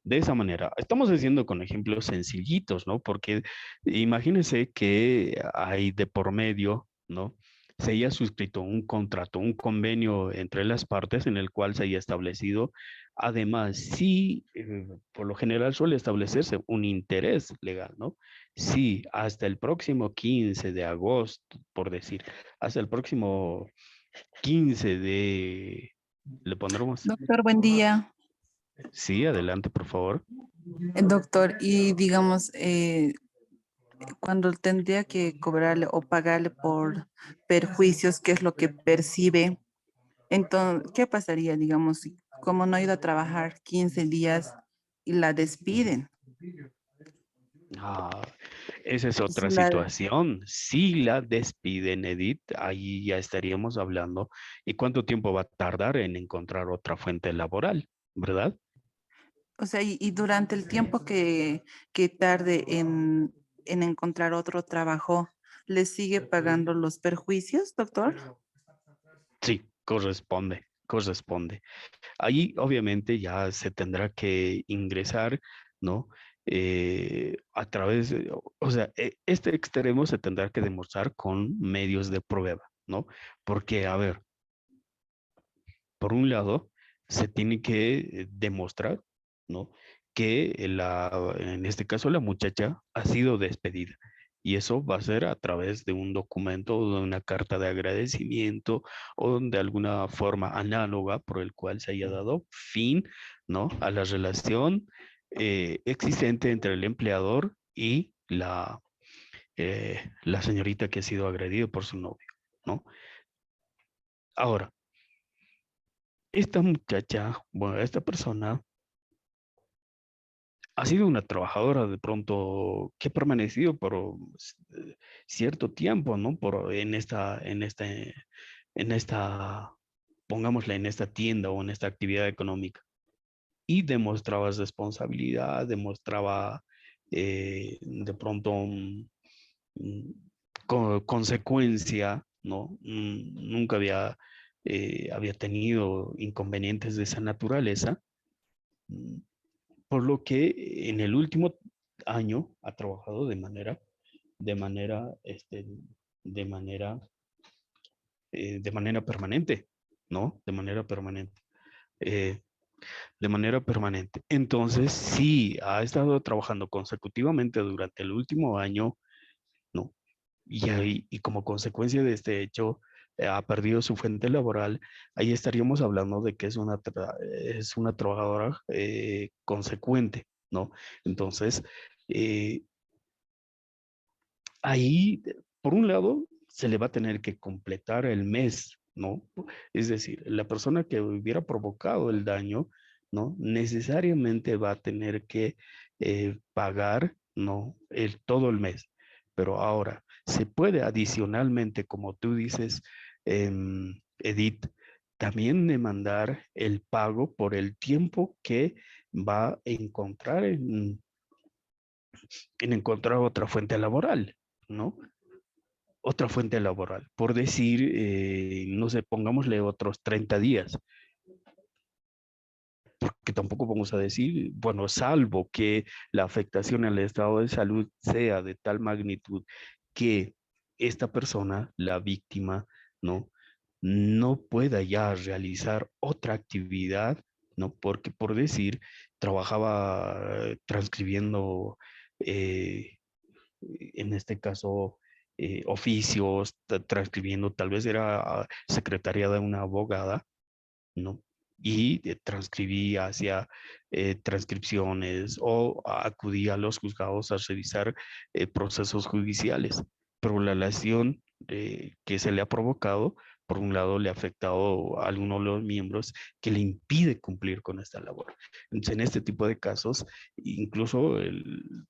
Speaker 1: De esa manera. Estamos haciendo con ejemplos sencillitos, ¿no? Porque imagínense que hay de por medio, ¿no? Se haya suscrito un contrato, un convenio entre las partes en el cual se haya establecido, además, sí, por lo general suele establecerse un interés legal, ¿no? Sí, hasta el próximo 15 de agosto, por decir, hasta el próximo 15 de... ¿Le pondremos?
Speaker 6: Doctor, buen día.
Speaker 1: Sí, adelante, por favor.
Speaker 6: Doctor, y digamos, cuando tendría que cobrarle o pagarle por perjuicios, ¿qué es lo que percibe? Entonces, ¿qué pasaría, digamos, si como no ha ido a trabajar 15 días y la despiden?
Speaker 1: Ah, esa es
Speaker 6: Si
Speaker 1: otra
Speaker 6: la-
Speaker 1: situación. Si la despiden, Edith, ahí ya estaríamos hablando. ¿Y cuánto tiempo va a tardar en encontrar otra fuente laboral, verdad?
Speaker 6: o sea, y durante el tiempo que tarde en encontrar otro trabajo, ¿le sigue pagando los perjuicios, doctor?
Speaker 1: Sí, corresponde. Ahí obviamente ya se tendrá que ingresar, ¿no? A través, o sea, este extremo se tendrá que demostrar con medios de prueba, ¿no? Porque, a ver, por un lado, se tiene que demostrar, ¿no? que en este caso la muchacha ha sido despedida. Y eso va a ser a través de un documento o de una carta de agradecimiento o de alguna forma análoga por el cual se haya dado fin, ¿no?, a la relación existente entre el empleador y la señorita que ha sido agredida por su novio, ¿no? Ahora, esta muchacha, bueno, esta persona ha sido una trabajadora de pronto que ha permanecido por cierto tiempo, ¿no? En esta, pongámosla, en esta tienda o en esta actividad económica. Y demostraba responsabilidad, demostraba de pronto consecuencia, ¿no? Nunca había tenido inconvenientes de esa naturaleza. mm, por lo que en el último año ha trabajado de manera, este, de manera, de manera permanente, ¿no? De manera permanente. eh, de manera permanente. Entonces, sí, ha estado trabajando consecutivamente durante el último año, ¿no? Y como consecuencia de este hecho, ha perdido su fuente laboral. Ahí estaríamos hablando de que es una trabajadora consecuente, ¿no? Entonces, eh, ahí, por un lado, se le va a tener que completar el mes, ¿no? Es decir, la persona que hubiera provocado el daño, ¿no? Necesariamente va a tener que pagar, ¿no? Todo el mes. Pero ahora, se puede adicionalmente, como tú dices, Edith, también demandar el pago por el tiempo que va a encontrar en encontrar otra fuente laboral, ¿no? Otra fuente laboral. Por decir, no sé, pongámosle otros 30 días, porque tampoco vamos a decir, bueno, salvo que la afectación al estado de salud sea de tal magnitud que esta persona, la víctima, ¿no? No pueda ya realizar otra actividad, ¿no? Porque por decir, trabajaba transcribiendo en este caso, oficios, transcribiendo, tal vez era secretaria de una abogada, ¿no? Y transcribía, hacía transcripciones o acudía a los juzgados a revisar procesos judiciales. Pero la lesión que se le ha provocado, por un lado, le ha afectado a alguno de los miembros que le impide cumplir con esta labor. Entonces, en este tipo de casos, incluso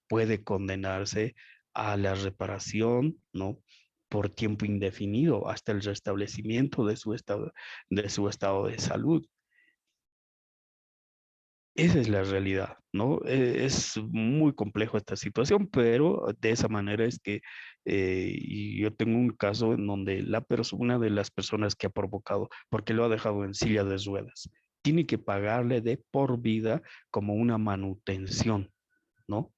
Speaker 1: puede condenarse a la reparación, ¿no? Por tiempo indefinido hasta el restablecimiento de su estado de salud. Esa es la realidad, ¿no? Es muy complejo esta situación, pero de esa manera es que y yo tengo un caso en donde una de las personas que ha provocado, porque lo ha dejado en silla de ruedas, tiene que pagarle de por vida como una manutención, ¿no?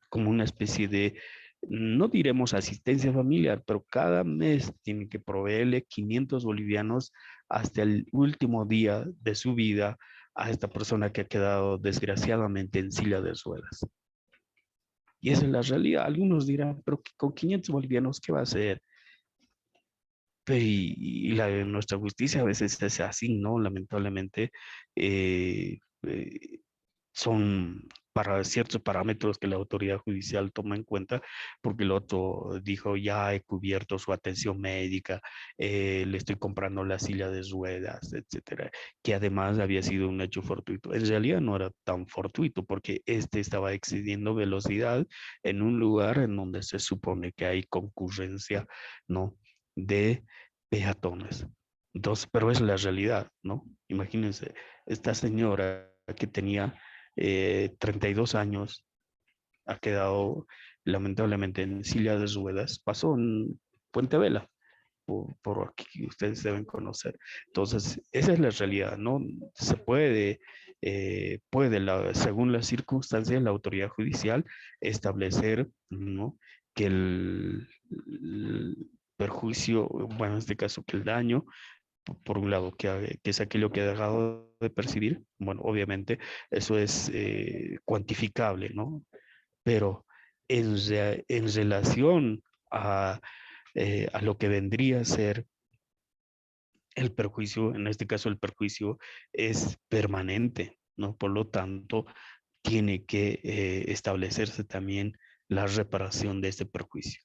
Speaker 1: Como una especie de, no diremos asistencia familiar, pero cada mes tiene que proveerle 500 bolivianos hasta el último día de su vida a esta persona que ha quedado desgraciadamente en silla de ruedas. Y esa es la realidad. Algunos dirán, pero con 500 bolivianos, ¿qué va a hacer? Pero nuestra justicia a veces es así, ¿no? Lamentablemente, son para ciertos parámetros que la autoridad judicial toma en cuenta, porque el otro dijo, ya he cubierto su atención médica, le estoy comprando la silla de ruedas, etcétera, que además había sido un hecho fortuito. En realidad no era tan fortuito, porque este estaba excediendo velocidad en un lugar en donde se supone que hay concurrencia, ¿no?, de peatones. Entonces, pero es la realidad, ¿no? Imagínense, esta señora que tenía 32 años, ha quedado lamentablemente en silla de ruedas, pasó en Puente Vela, por aquí ustedes deben conocer. Entonces, esa es la realidad, ¿no? Se según las circunstancias, la autoridad judicial establecer, ¿no?, que el perjuicio, bueno, en este caso que el daño por un lado, que es aquello que ha dejado de percibir, bueno, obviamente eso es cuantificable, ¿no? Pero en relación a lo que vendría a ser el perjuicio, en este caso el perjuicio es permanente, ¿no? Por lo tanto, tiene que establecerse también la reparación de este perjuicio.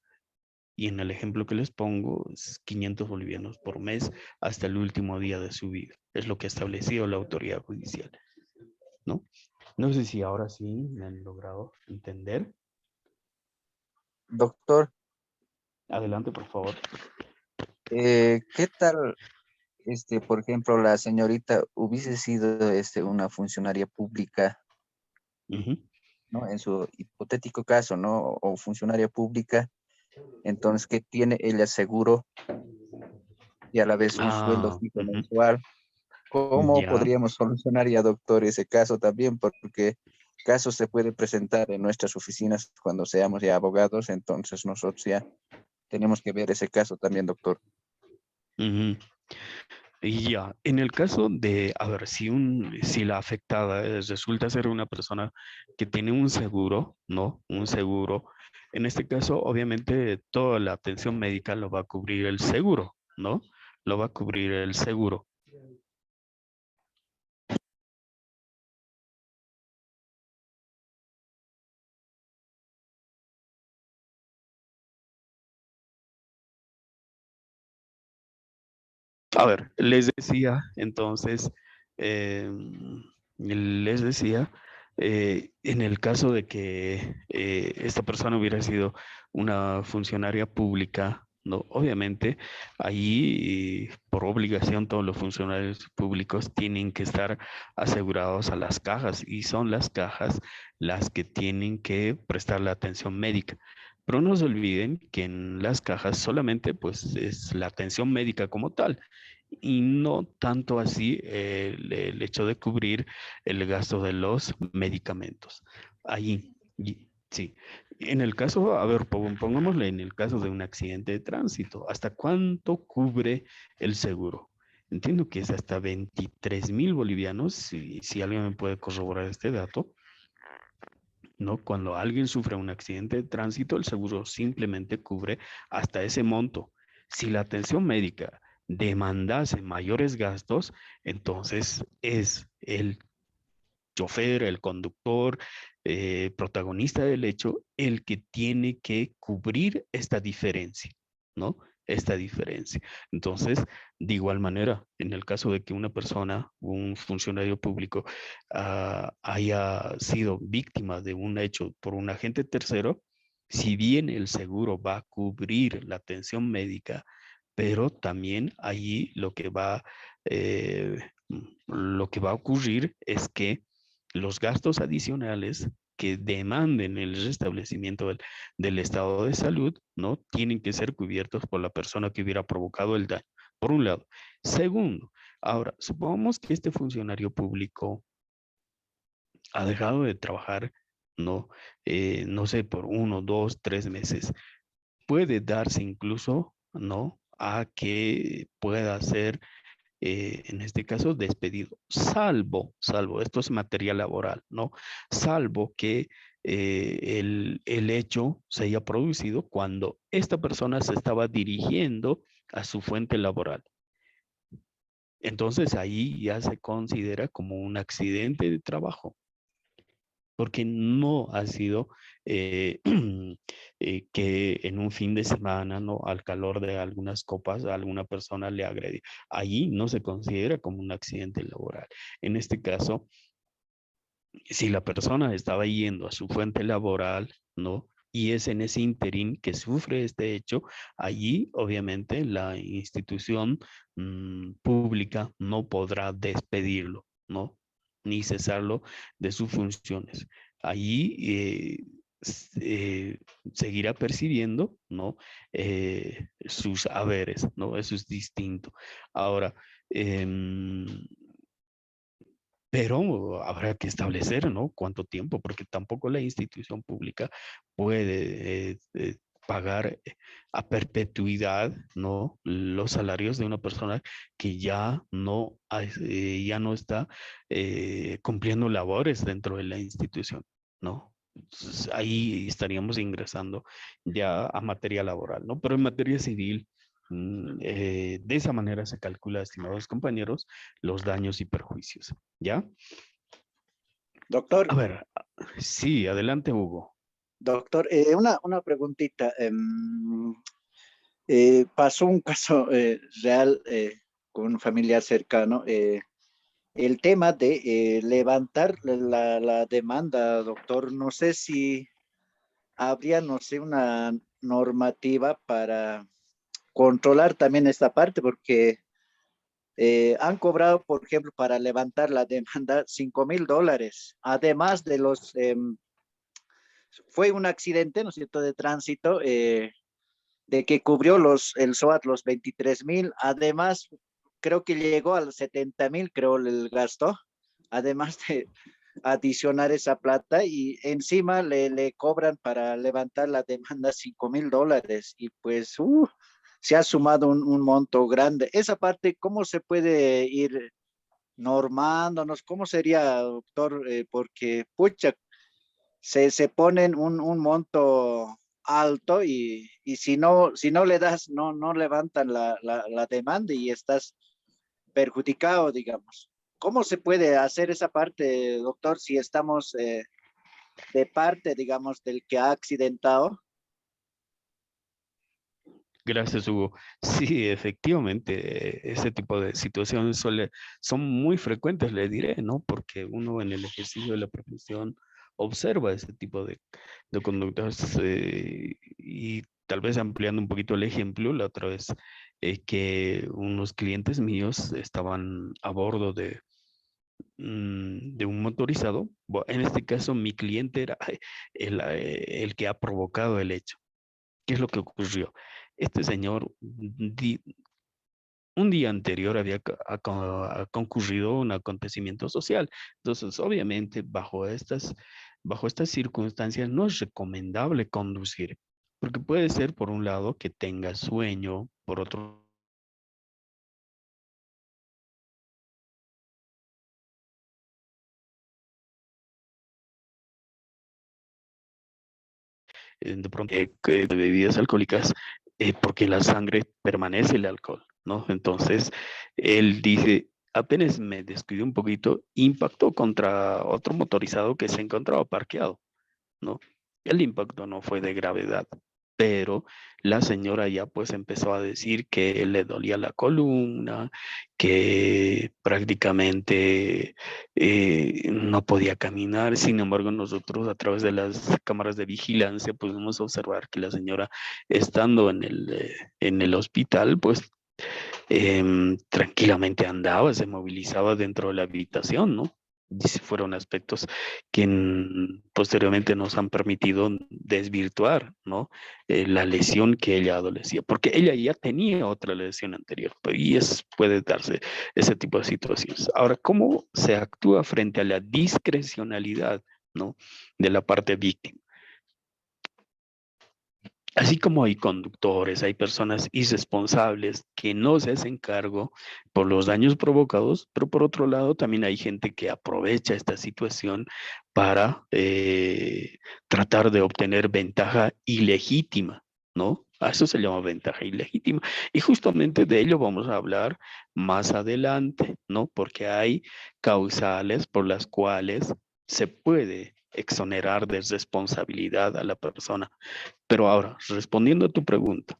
Speaker 1: Y en el ejemplo que les pongo, es 500 bolivianos por mes hasta el último día de su vida. Es lo que ha establecido la autoridad judicial, ¿no? No sé si ahora sí me han logrado entender.
Speaker 2: Doctor,
Speaker 1: Adelante, por favor.
Speaker 2: ¿qué tal, por ejemplo, la señorita hubiese sido una funcionaria pública,
Speaker 1: Ujú.
Speaker 2: ¿no? En su hipotético caso, ¿no? O funcionaria pública, entonces, ¿qué tiene ella seguro y a la vez un sueldo
Speaker 1: Ah,
Speaker 2: fijo
Speaker 1: ujú.
Speaker 2: mensual? ¿Cómo
Speaker 1: Ya.
Speaker 2: podríamos solucionar ya, doctor, ese caso también? Porque caso se puede presentar en nuestras oficinas cuando seamos ya abogados, entonces nosotros ya tenemos que ver ese caso también, doctor.
Speaker 1: Ujú. Y ya, en el caso de, a ver, si la afectada resulta ser una persona que tiene un seguro, ¿no? Un seguro. En este caso, obviamente, toda la atención médica lo va a cubrir el seguro, ¿no? Lo va a cubrir el seguro. A ver, les decía, entonces, eh, les decía, en el caso de que esta persona hubiera sido una funcionaria pública, ¿no? Obviamente, ahí, por obligación, todos los funcionarios públicos tienen que estar asegurados a las cajas y son las cajas las que tienen que prestar la atención médica. Pero no se olviden que en las cajas solamente pues es la atención médica como tal y no tanto así el hecho de cubrir el gasto de los medicamentos. Ahí, sí. En el caso, a ver, pongámosle en el caso de un accidente de tránsito, ¿hasta cuánto cubre el seguro? Entiendo que es hasta 23.000 bolivianos, si alguien me puede corroborar este dato, ¿no? Cuando alguien sufre un accidente de tránsito, el seguro simplemente cubre hasta ese monto. Si la atención médica demandase mayores gastos, entonces es el chofer, el conductor, protagonista del hecho, el que tiene que cubrir esta diferencia, ¿no? Esta diferencia. Entonces, de igual manera, en el caso de que una persona, un funcionario público, haya sido víctima de un hecho por un agente tercero, si bien el seguro va a cubrir la atención médica, pero también allí eh, lo que va a ocurrir es que los gastos adicionales que demanden el restablecimiento del estado de salud, ¿no? Tienen que ser cubiertos por la persona que hubiera provocado el daño, por un lado. Segundo, ahora, supongamos que este funcionario público ha dejado de trabajar, ¿no? No sé, por 1, 2, 3 meses. Puede darse incluso, ¿no? A que pueda ser en este caso, despedido, salvo, esto es materia laboral, ¿no? Salvo que el hecho se haya producido cuando esta persona se estaba dirigiendo a su fuente laboral. Entonces ahí ya se considera como un accidente de trabajo, porque no ha sido que en un fin de semana, ¿no? Al calor de algunas copas, a alguna persona le agredió. Allí no se considera como un accidente laboral. En este caso, si la persona estaba yendo a su fuente laboral, ¿no? Y es en ese interín que sufre este hecho, allí obviamente la institución pública no podrá despedirlo, ¿no? Ni cesarlo de sus funciones. Allí seguirá percibiendo, ¿no? Sus haberes, ¿no? Eso es distinto. Ahora, pero habrá que establecer, ¿no? Cuánto tiempo, porque tampoco la institución pública puede pagar a perpetuidad, ¿no? Los salarios de una persona que ya no está cumpliendo labores dentro de la institución, ¿no? Entonces, ahí estaríamos ingresando ya a materia laboral, ¿no? Pero en materia civil, de esa manera se calcula, estimados compañeros, los daños y perjuicios, ¿ya?
Speaker 4: Doctor,
Speaker 1: A ver, sí, adelante, Hugo.
Speaker 4: doctor, una preguntita. Pasó un caso real con un familiar cercano. El tema de levantar la demanda, doctor, no sé si habría, no sé, una normativa para controlar también esta parte, porque han cobrado, por ejemplo, para levantar la demanda $5,000, además de fue un accidente, ¿no es cierto?, de tránsito, de que cubrió el SOAT los 23,000, además creo que llegó al 70,000, creo el gasto, además de adicionar esa plata y encima le cobran para levantar la demanda $5,000 y pues se ha sumado un monto grande. Esa parte, ¿cómo se puede ir normándonos? ¿Cómo sería, doctor? Porque, pucha, se ponen un monto alto y si no le das, no levantan la demanda y estás perjudicado, digamos. ¿Cómo se puede hacer esa parte, doctor, si estamos de parte, digamos, del que ha accidentado?
Speaker 1: Gracias, Hugo. Sí, efectivamente, ese tipo de situaciones son muy frecuentes, le diré, ¿no? Porque uno en el ejercicio de la profesión observa ese tipo de conductas y tal vez ampliando un poquito el ejemplo, la otra vez que unos clientes míos estaban a bordo de un motorizado. Bueno, en este caso, mi cliente era el que ha provocado el hecho. ¿Qué es lo que ocurrió? Este señor, un día anterior había concurrido un acontecimiento social. Entonces, obviamente, bajo estas circunstancias no es recomendable conducir, porque puede ser, por un lado, que tenga sueño, por otro de pronto de bebidas alcohólicas, porque la sangre permanece el alcohol, ¿no? Entonces, él dice, apenas me descuidé un poquito, impactó contra otro motorizado que se encontraba parqueado, ¿no? El impacto no fue de gravedad, pero la señora ya pues empezó a decir que le dolía la columna, que prácticamente no podía caminar. Sin embargo, nosotros a través de las cámaras de vigilancia pudimos observar que la señora, estando en el hospital, pues tranquilamente andaba, se movilizaba dentro de la habitación, ¿no? Y si fueron aspectos que posteriormente nos han permitido desvirtuar, ¿no? La lesión que ella adolecía, porque ella ya tenía otra lesión anterior, y puede darse ese tipo de situaciones. Ahora, ¿cómo se actúa frente a la discrecionalidad, ¿no? De la parte víctima? Así como hay conductores, hay personas irresponsables que no se hacen cargo por los daños provocados, pero por otro lado también hay gente que aprovecha esta situación para tratar de obtener ventaja ilegítima, ¿no? A eso se llama ventaja ilegítima. Y justamente de ello vamos a hablar más adelante, ¿no? Porque hay causales por las cuales se puede exonerar de responsabilidad a la persona. Pero ahora, respondiendo a tu pregunta,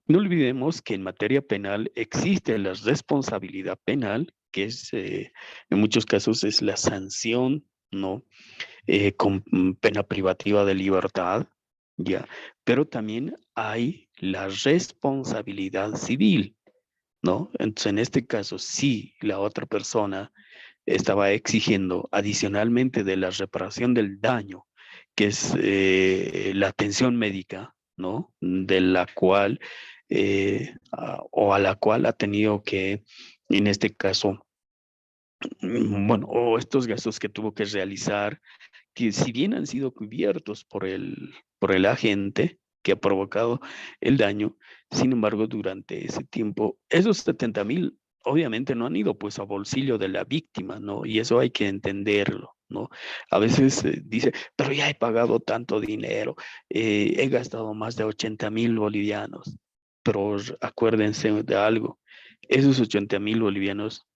Speaker 1: no olvidemos que en materia penal existe la responsabilidad penal, que es, en muchos casos, es la sanción, ¿no? Con pena privativa de libertad, ¿ya? Pero también hay la responsabilidad civil, ¿no? Entonces, en este caso, si la otra persona estaba exigiendo adicionalmente de la reparación del daño, que es la atención médica, ¿no? De la cual, o a la cual ha tenido que, en este caso, bueno, o estos gastos que tuvo que realizar, que si bien han sido cubiertos por el agente que ha provocado el daño, sin embargo, durante ese tiempo, esos 70,000 obviamente no han ido pues a bolsillo de la víctima, ¿no? Y eso hay que entenderlo, ¿no? A veces dice, pero ya he pagado tanto dinero, he gastado más de 80,000 bolivianos, pero acuérdense de algo, esos 80,000 bolivianos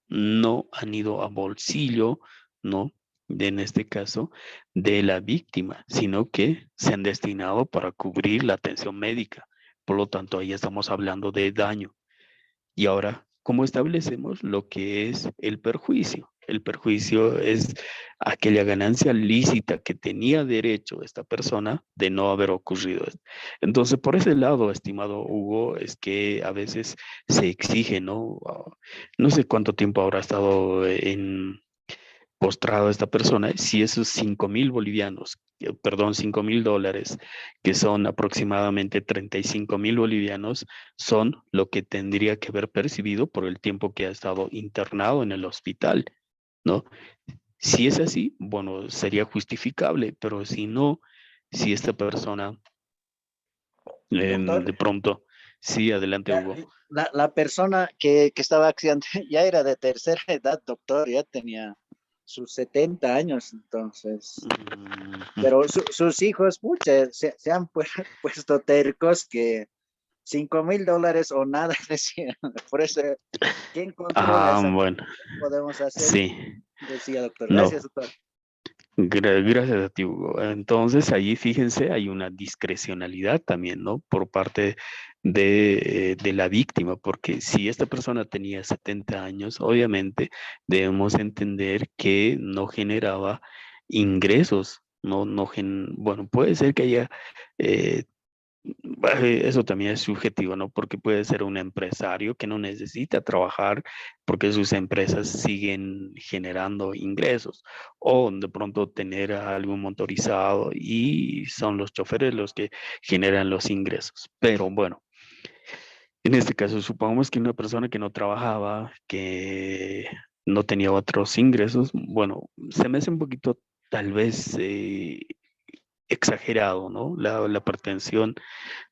Speaker 1: no han ido a bolsillo, ¿no? En este caso, de la víctima, sino que se han destinado para cubrir la atención médica. Por lo tanto, ahí estamos hablando de daño. Y ahora, ¿cómo establecemos lo que es el perjuicio? El perjuicio es aquella ganancia lícita que tenía derecho esta persona de no haber ocurrido. Entonces, por ese lado, estimado Hugo, es que a veces se exige, ¿no? No sé cuánto tiempo habrá estado postrado esta persona, si esos 5,000 bolivianos, perdón, 5,000 dólares, que son aproximadamente 35,000 bolivianos, son lo que tendría que haber percibido por el tiempo que ha estado internado en el hospital, ¿no? Si es así, bueno, sería justificable, pero si no, si esta persona
Speaker 4: Doctor,
Speaker 1: de pronto, sí, adelante,
Speaker 4: ya,
Speaker 1: Hugo.
Speaker 4: la persona que estaba accidente ya era de tercera edad, doctor, ya tenía sus 70 años, entonces, pero sus hijos, pucha, se han puesto tercos que $5,000 o nada, decían. Por eso, ¿quién controla esa parte?
Speaker 1: Bueno,
Speaker 4: ¿Qué podemos hacer?
Speaker 1: sí,
Speaker 4: Decía, doctor. Gracias,
Speaker 1: no.
Speaker 4: doctor.
Speaker 1: Gracias a ti, Hugo. Entonces, ahí fíjense, hay una discrecionalidad también, ¿no? Por parte de la víctima, porque si esta persona tenía 70 años, obviamente debemos entender que no generaba ingresos, no, bueno, puede ser que haya eh, eso también es subjetivo, ¿no? Porque puede ser un empresario que no necesita trabajar porque sus empresas siguen generando ingresos, o de pronto tener algo motorizado y son los choferes los que generan los ingresos. Pero bueno, en este caso supongamos que una persona que no trabajaba, que no tenía otros ingresos, bueno, se me hace un poquito tal vez exagerado, ¿no? La pretensión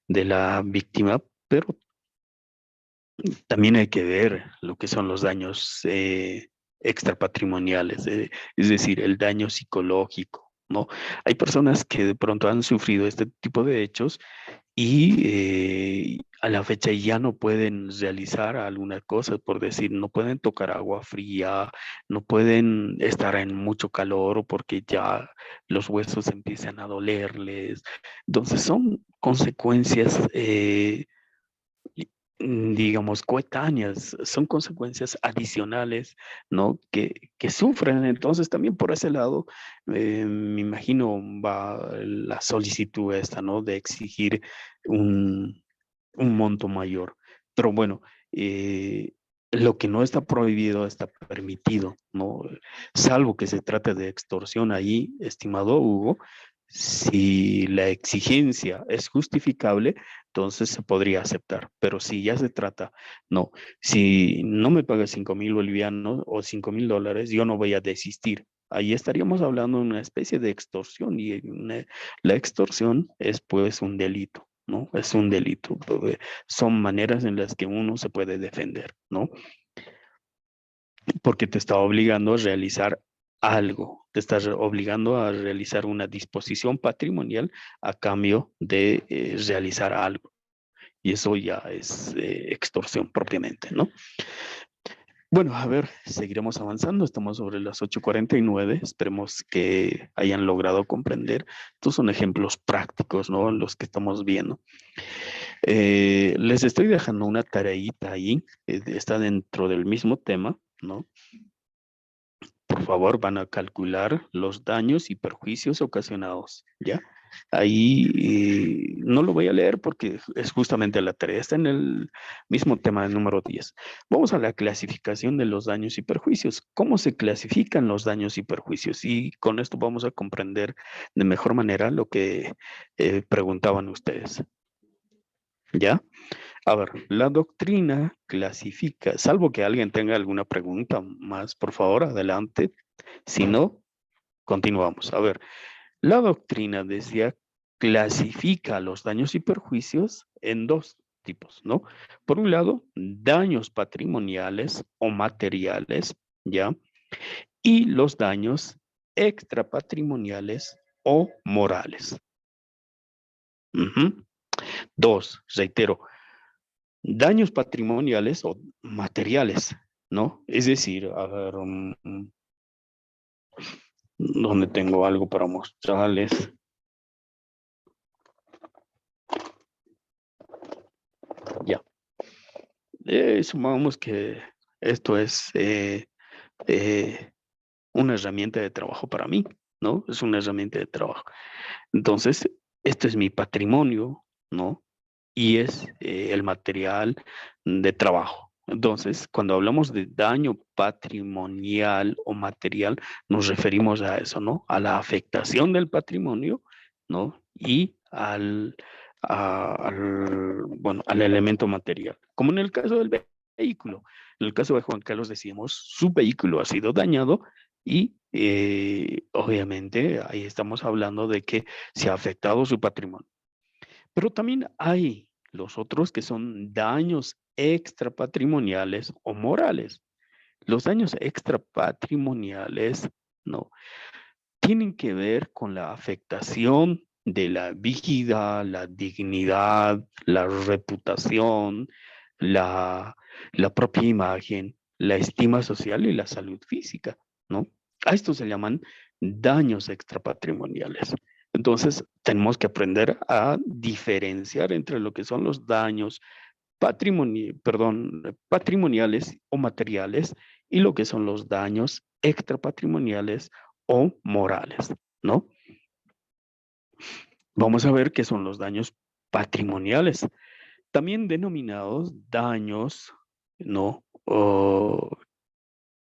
Speaker 1: de la víctima, pero también hay que ver lo que son los daños extrapatrimoniales, es decir, el daño psicológico, ¿no? Hay personas que de pronto han sufrido este tipo de hechos y a la fecha ya no pueden realizar algunas cosas, por decir, no pueden tocar agua fría, no pueden estar en mucho calor porque ya los huesos empiezan a dolerles. Entonces son consecuencias digamos, coetáneas, son consecuencias adicionales, ¿no? Que sufren. Entonces, también por ese lado, me imagino va la solicitud esta, ¿no? De exigir un, un monto mayor. Pero bueno, lo que no está prohibido está permitido, ¿no? Salvo que se trate de extorsión ahí, estimado Hugo, si la exigencia es justificable, entonces se podría aceptar. Pero si ya se trata, no, si no me pagas 5,000 bolivianos o 5,000 dólares, yo no voy a desistir. Ahí estaríamos hablando de una especie de extorsión y la extorsión es pues un delito, ¿no? Es un delito. Son maneras en las que uno se puede defender, ¿no? Porque te está obligando a realizar algo, te estás obligando a realizar una disposición patrimonial a cambio de realizar algo. Y eso ya es extorsión propiamente, ¿no? Bueno, a ver, seguiremos avanzando. Estamos sobre las 8:49. Esperemos que hayan logrado comprender. Estos son ejemplos prácticos, ¿no? Los que estamos viendo. Les estoy dejando una tareita ahí. Está dentro del mismo tema, ¿no? Por favor, van a calcular los daños y perjuicios ocasionados, ¿ya? Ahí no lo voy a leer porque es justamente la tarea, está en el mismo tema número 10. Vamos a la clasificación de los daños y perjuicios. ¿Cómo se clasifican los daños y perjuicios? Y con esto vamos a comprender de mejor manera lo que preguntaban ustedes, ¿ya? A ver, la doctrina clasifica, salvo que alguien tenga alguna pregunta más, por favor, adelante. Si no, continuamos. A ver, la doctrina decía, clasifica los daños y perjuicios en dos tipos, ¿no? Por un lado, daños patrimoniales o materiales, ¿ya? Y los daños extrapatrimoniales o morales. Ujú. Dos, reitero, daños patrimoniales o materiales, ¿no? Es decir, a ver, ¿dónde tengo algo para mostrarles? Ya. Sumamos que esto es una herramienta de trabajo para mí, ¿no? Es una herramienta de trabajo. Entonces, esto es mi patrimonio, ¿no? Y es el material de trabajo. Entonces, cuando hablamos de daño patrimonial o material, nos referimos a eso, ¿no? A la afectación del patrimonio, ¿no? Y bueno, al elemento material. Como en el caso del vehículo. En el caso de Juan Carlos decíamos, su vehículo ha sido dañado y obviamente ahí estamos hablando de que se ha afectado su patrimonio. Pero también hay los otros que son daños extrapatrimoniales o morales. Los daños extrapatrimoniales, ¿no? Tienen que ver con la afectación de la vida, la dignidad, la reputación, la propia imagen, la estima social y la salud física, ¿no? A esto se llaman daños extrapatrimoniales. Entonces, tenemos que aprender a diferenciar entre lo que son los daños patrimoniales o materiales y lo que son los daños extrapatrimoniales o morales, ¿no? Vamos a ver qué son los daños patrimoniales, también denominados daños, ¿no?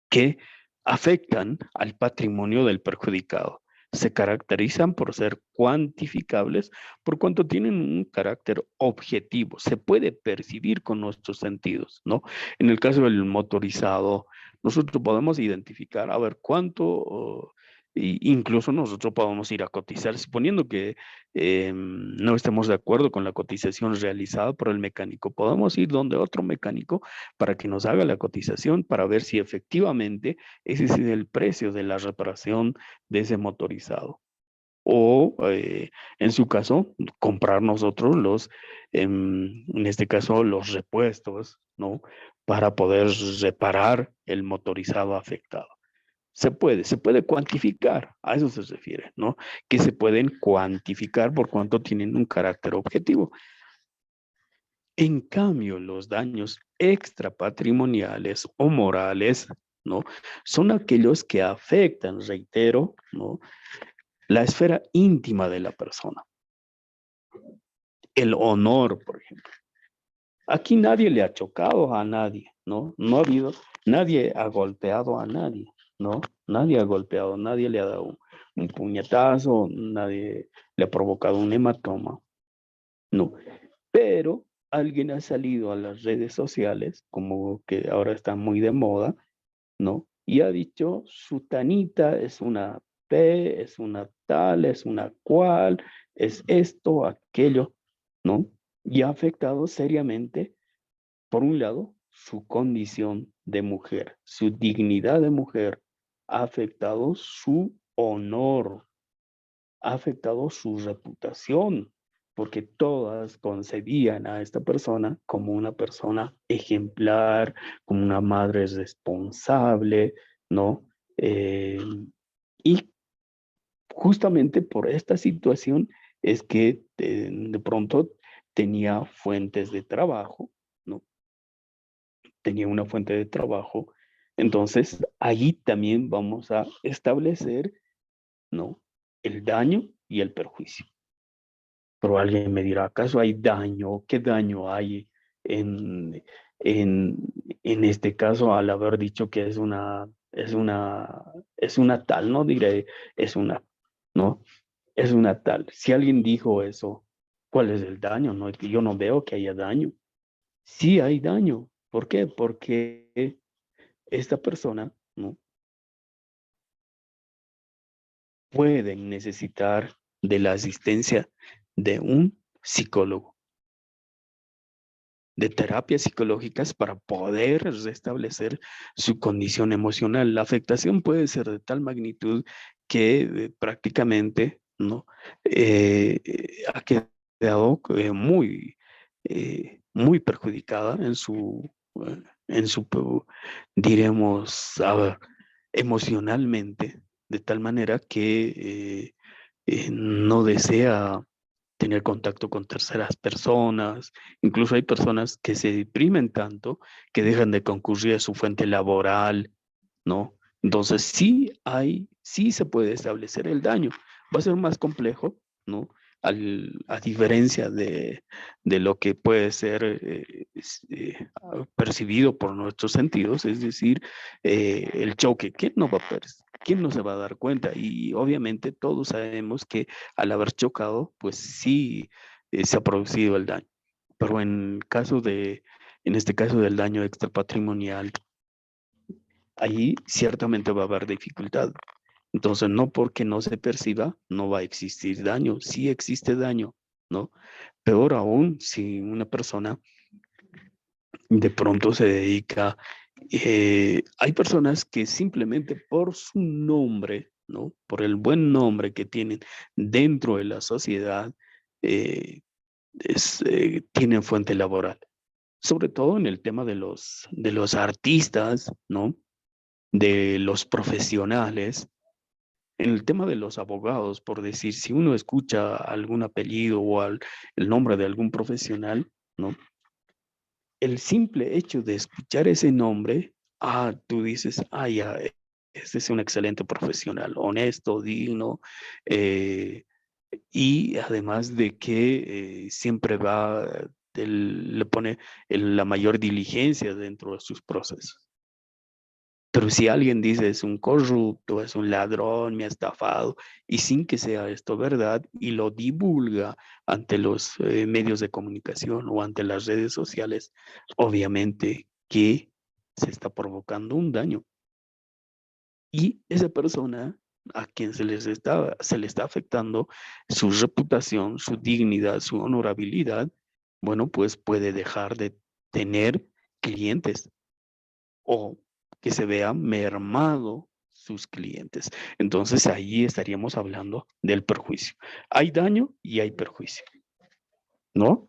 Speaker 1: Que afectan al patrimonio del perjudicado. Se caracterizan por ser cuantificables por cuanto tienen un carácter objetivo. Se puede percibir con nuestros sentidos, ¿no? En el caso del motorizado, nosotros podemos identificar, a ver, cuánto, incluso nosotros podemos ir a cotizar, suponiendo que no estemos de acuerdo con la cotización realizada por el mecánico. Podemos ir donde otro mecánico para que nos haga la cotización para ver si efectivamente ese es el precio de la reparación de ese motorizado. O en su caso, comprar nosotros en este caso, los repuestos, ¿no? Para poder reparar el motorizado afectado. Se puede cuantificar, a eso se refiere, ¿no? Que se pueden cuantificar por cuanto tienen un carácter objetivo. En cambio, los daños extrapatrimoniales o morales, ¿no? Son aquellos que afectan, reitero, ¿no? La esfera íntima de la persona. El honor, por ejemplo. Aquí nadie le ha chocado a nadie, ¿no? No ha habido, nadie ha golpeado a nadie, ¿no? Nadie ha golpeado, nadie le ha dado un puñetazo, nadie le ha provocado un hematoma, no. Pero alguien ha salido a las redes sociales, como que ahora está muy de moda, ¿no? Y ha dicho, sutanita es una P, es una tal, es una cual, es esto, aquello, ¿no? Y ha afectado seriamente, por un lado, su condición de mujer, su dignidad de mujer, ha afectado su honor, ha afectado su reputación, porque todas concebían a esta persona como una persona ejemplar, como una madre responsable, ¿no? Y justamente por esta situación es que de pronto tenía fuentes de trabajo, ¿no? Tenía una fuente de trabajo. Entonces, allí también vamos a establecer, ¿no? El daño y el perjuicio. Pero alguien me dirá, ¿acaso hay daño? ¿Qué daño hay en, en, en este caso al haber dicho que es una tal? No diré es una, ¿no? Es una tal. Si alguien dijo eso, ¿cuál es el daño? No, yo no veo que haya daño. Sí hay daño. ¿Por qué? Porque esta persona, ¿no? pueden necesitar de la asistencia de un psicólogo, de terapias psicológicas para poder restablecer su condición emocional. La afectación puede ser de tal magnitud que prácticamente, ¿no? Ha quedado muy perjudicada en su, diremos, emocionalmente, de tal manera que no desea tener contacto con terceras personas. Incluso hay personas que se deprimen tanto que dejan de concurrir a su fuente laboral, ¿no? Entonces sí se puede establecer el daño. Va a ser más complejo, ¿no? A diferencia de lo que puede ser percibido por nuestros sentidos, es decir, el choque. ¿Quién no se va a dar cuenta? Y obviamente todos sabemos que al haber chocado, pues sí se ha producido el daño. Pero en este caso del daño extrapatrimonial, ahí ciertamente va a haber dificultad. Entonces, no porque no se perciba, no va a existir daño. Sí existe daño, ¿no? Peor aún si una persona de pronto se dedica, hay personas que simplemente por su nombre, ¿no? Por el buen nombre que tienen dentro de la sociedad, eh, tienen fuente laboral. Sobre todo en el tema de los artistas, ¿no? De los profesionales. En el tema de los abogados, por decir, si uno escucha algún apellido o el nombre de algún profesional, ¿no? El simple hecho de escuchar ese nombre, tú dices, ya, este es un excelente profesional, honesto, digno, eh, y además de que siempre le pone la mayor diligencia dentro de sus procesos. Pero si alguien dice es un corrupto, es un ladrón, me ha estafado, y sin que sea esto verdad, y lo divulga ante los medios de comunicación o ante las redes sociales, obviamente que se está provocando un daño. Y esa persona a quien se le está afectando su reputación, su dignidad, su honorabilidad, bueno, pues puede dejar de tener clientes o que se vea mermado sus clientes. Entonces ahí estaríamos hablando del perjuicio. Hay daño y hay perjuicio, ¿no?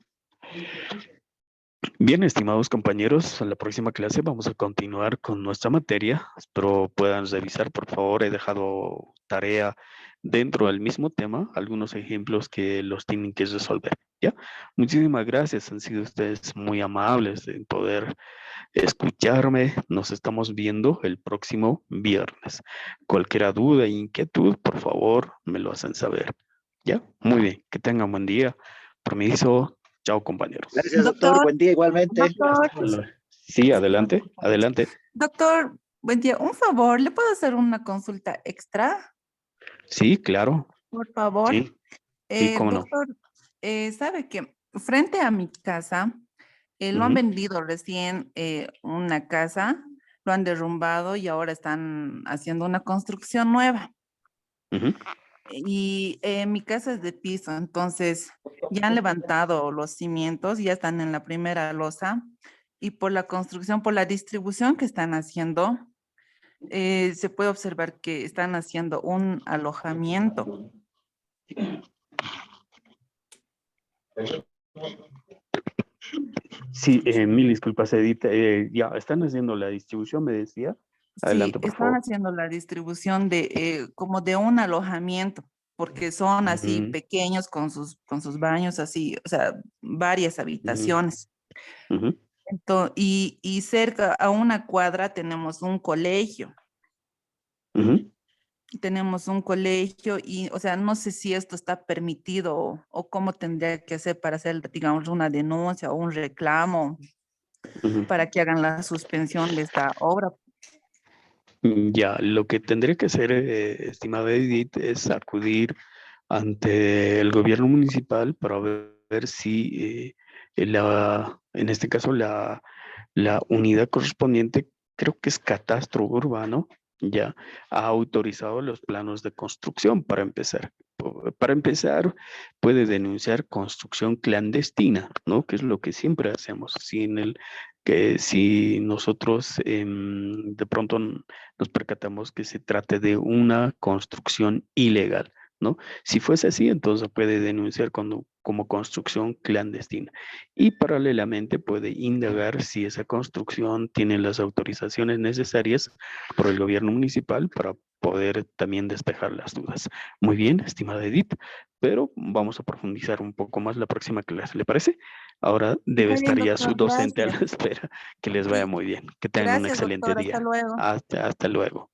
Speaker 1: Bien, estimados compañeros, en la próxima clase vamos a continuar con nuestra materia. Espero puedan revisar, por favor. He dejado tarea dentro del mismo tema, algunos ejemplos que los tienen que resolver, ¿ya? Muchísimas gracias, han sido ustedes muy amables en poder escucharme. Nos estamos viendo el próximo viernes. Cualquier duda e inquietud, por favor, me lo hacen saber. ¿Ya? Muy bien. Que tengan buen día. Permiso. Chao, compañeros.
Speaker 4: Gracias, doctor.
Speaker 6: Doctor,
Speaker 4: Buen día igualmente.
Speaker 6: doctor,
Speaker 1: Sí, adelante, adelante.
Speaker 6: doctor, buen día. Un favor, ¿le puedo hacer una consulta extra?
Speaker 1: Sí, claro.
Speaker 6: Por favor.
Speaker 1: Sí, sí, cómo no.
Speaker 6: Doctor, sabe que frente a mi casa, lo han
Speaker 1: Ujú,
Speaker 6: vendido recién una casa, lo han derrumbado y ahora están haciendo una construcción nueva.
Speaker 1: ujú.
Speaker 6: Y mi casa es de piso, entonces ya han levantado los cimientos, ya están en la primera losa y por la construcción, por la distribución que están haciendo, se puede observar que están haciendo un alojamiento.
Speaker 1: Sí, mil disculpas, Edith. Ya, están haciendo la distribución, me decía.
Speaker 6: Sí,
Speaker 1: Adelante, por
Speaker 6: están
Speaker 1: favor.
Speaker 6: haciendo la distribución de como de un alojamiento, porque son así
Speaker 1: Ujú,
Speaker 6: pequeños con sus baños así, o sea, varias
Speaker 1: ujú,
Speaker 6: habitaciones.
Speaker 1: ujú.
Speaker 6: Y cerca a una cuadra
Speaker 1: Ujú.
Speaker 6: tenemos un colegio y, o sea, no sé si esto está permitido o cómo tendría que hacer para hacer, digamos, una denuncia o un reclamo
Speaker 1: Ujú.
Speaker 6: para que hagan la suspensión de esta obra.
Speaker 1: Ya, lo que tendría que hacer, estimada Edith, es acudir ante el gobierno municipal para ver si en este caso la unidad correspondiente, creo que es catastro urbano, ya ha autorizado los planos de construcción para empezar. Para empezar, puede denunciar construcción clandestina, ¿no? Que es lo que siempre hacemos. Si nosotros de pronto nos percatamos que se trate de una construcción ilegal, ¿no? Si fuese así, entonces puede denunciar como construcción clandestina. Y paralelamente puede indagar si esa construcción tiene las autorizaciones necesarias por el gobierno municipal para poder también despejar las dudas. Muy bien, estimada Edith, pero vamos a profundizar un poco más la próxima clase, ¿le parece? Ahora debe
Speaker 6: Está bien,
Speaker 1: estar ya su
Speaker 6: doctor,
Speaker 1: docente a la
Speaker 6: gracias.
Speaker 1: espera. Que les vaya
Speaker 6: Sí,
Speaker 1: muy bien. Que tengan un
Speaker 6: gracias,
Speaker 1: excelente
Speaker 6: doctor, hasta
Speaker 1: día.
Speaker 6: luego.
Speaker 1: Hasta luego.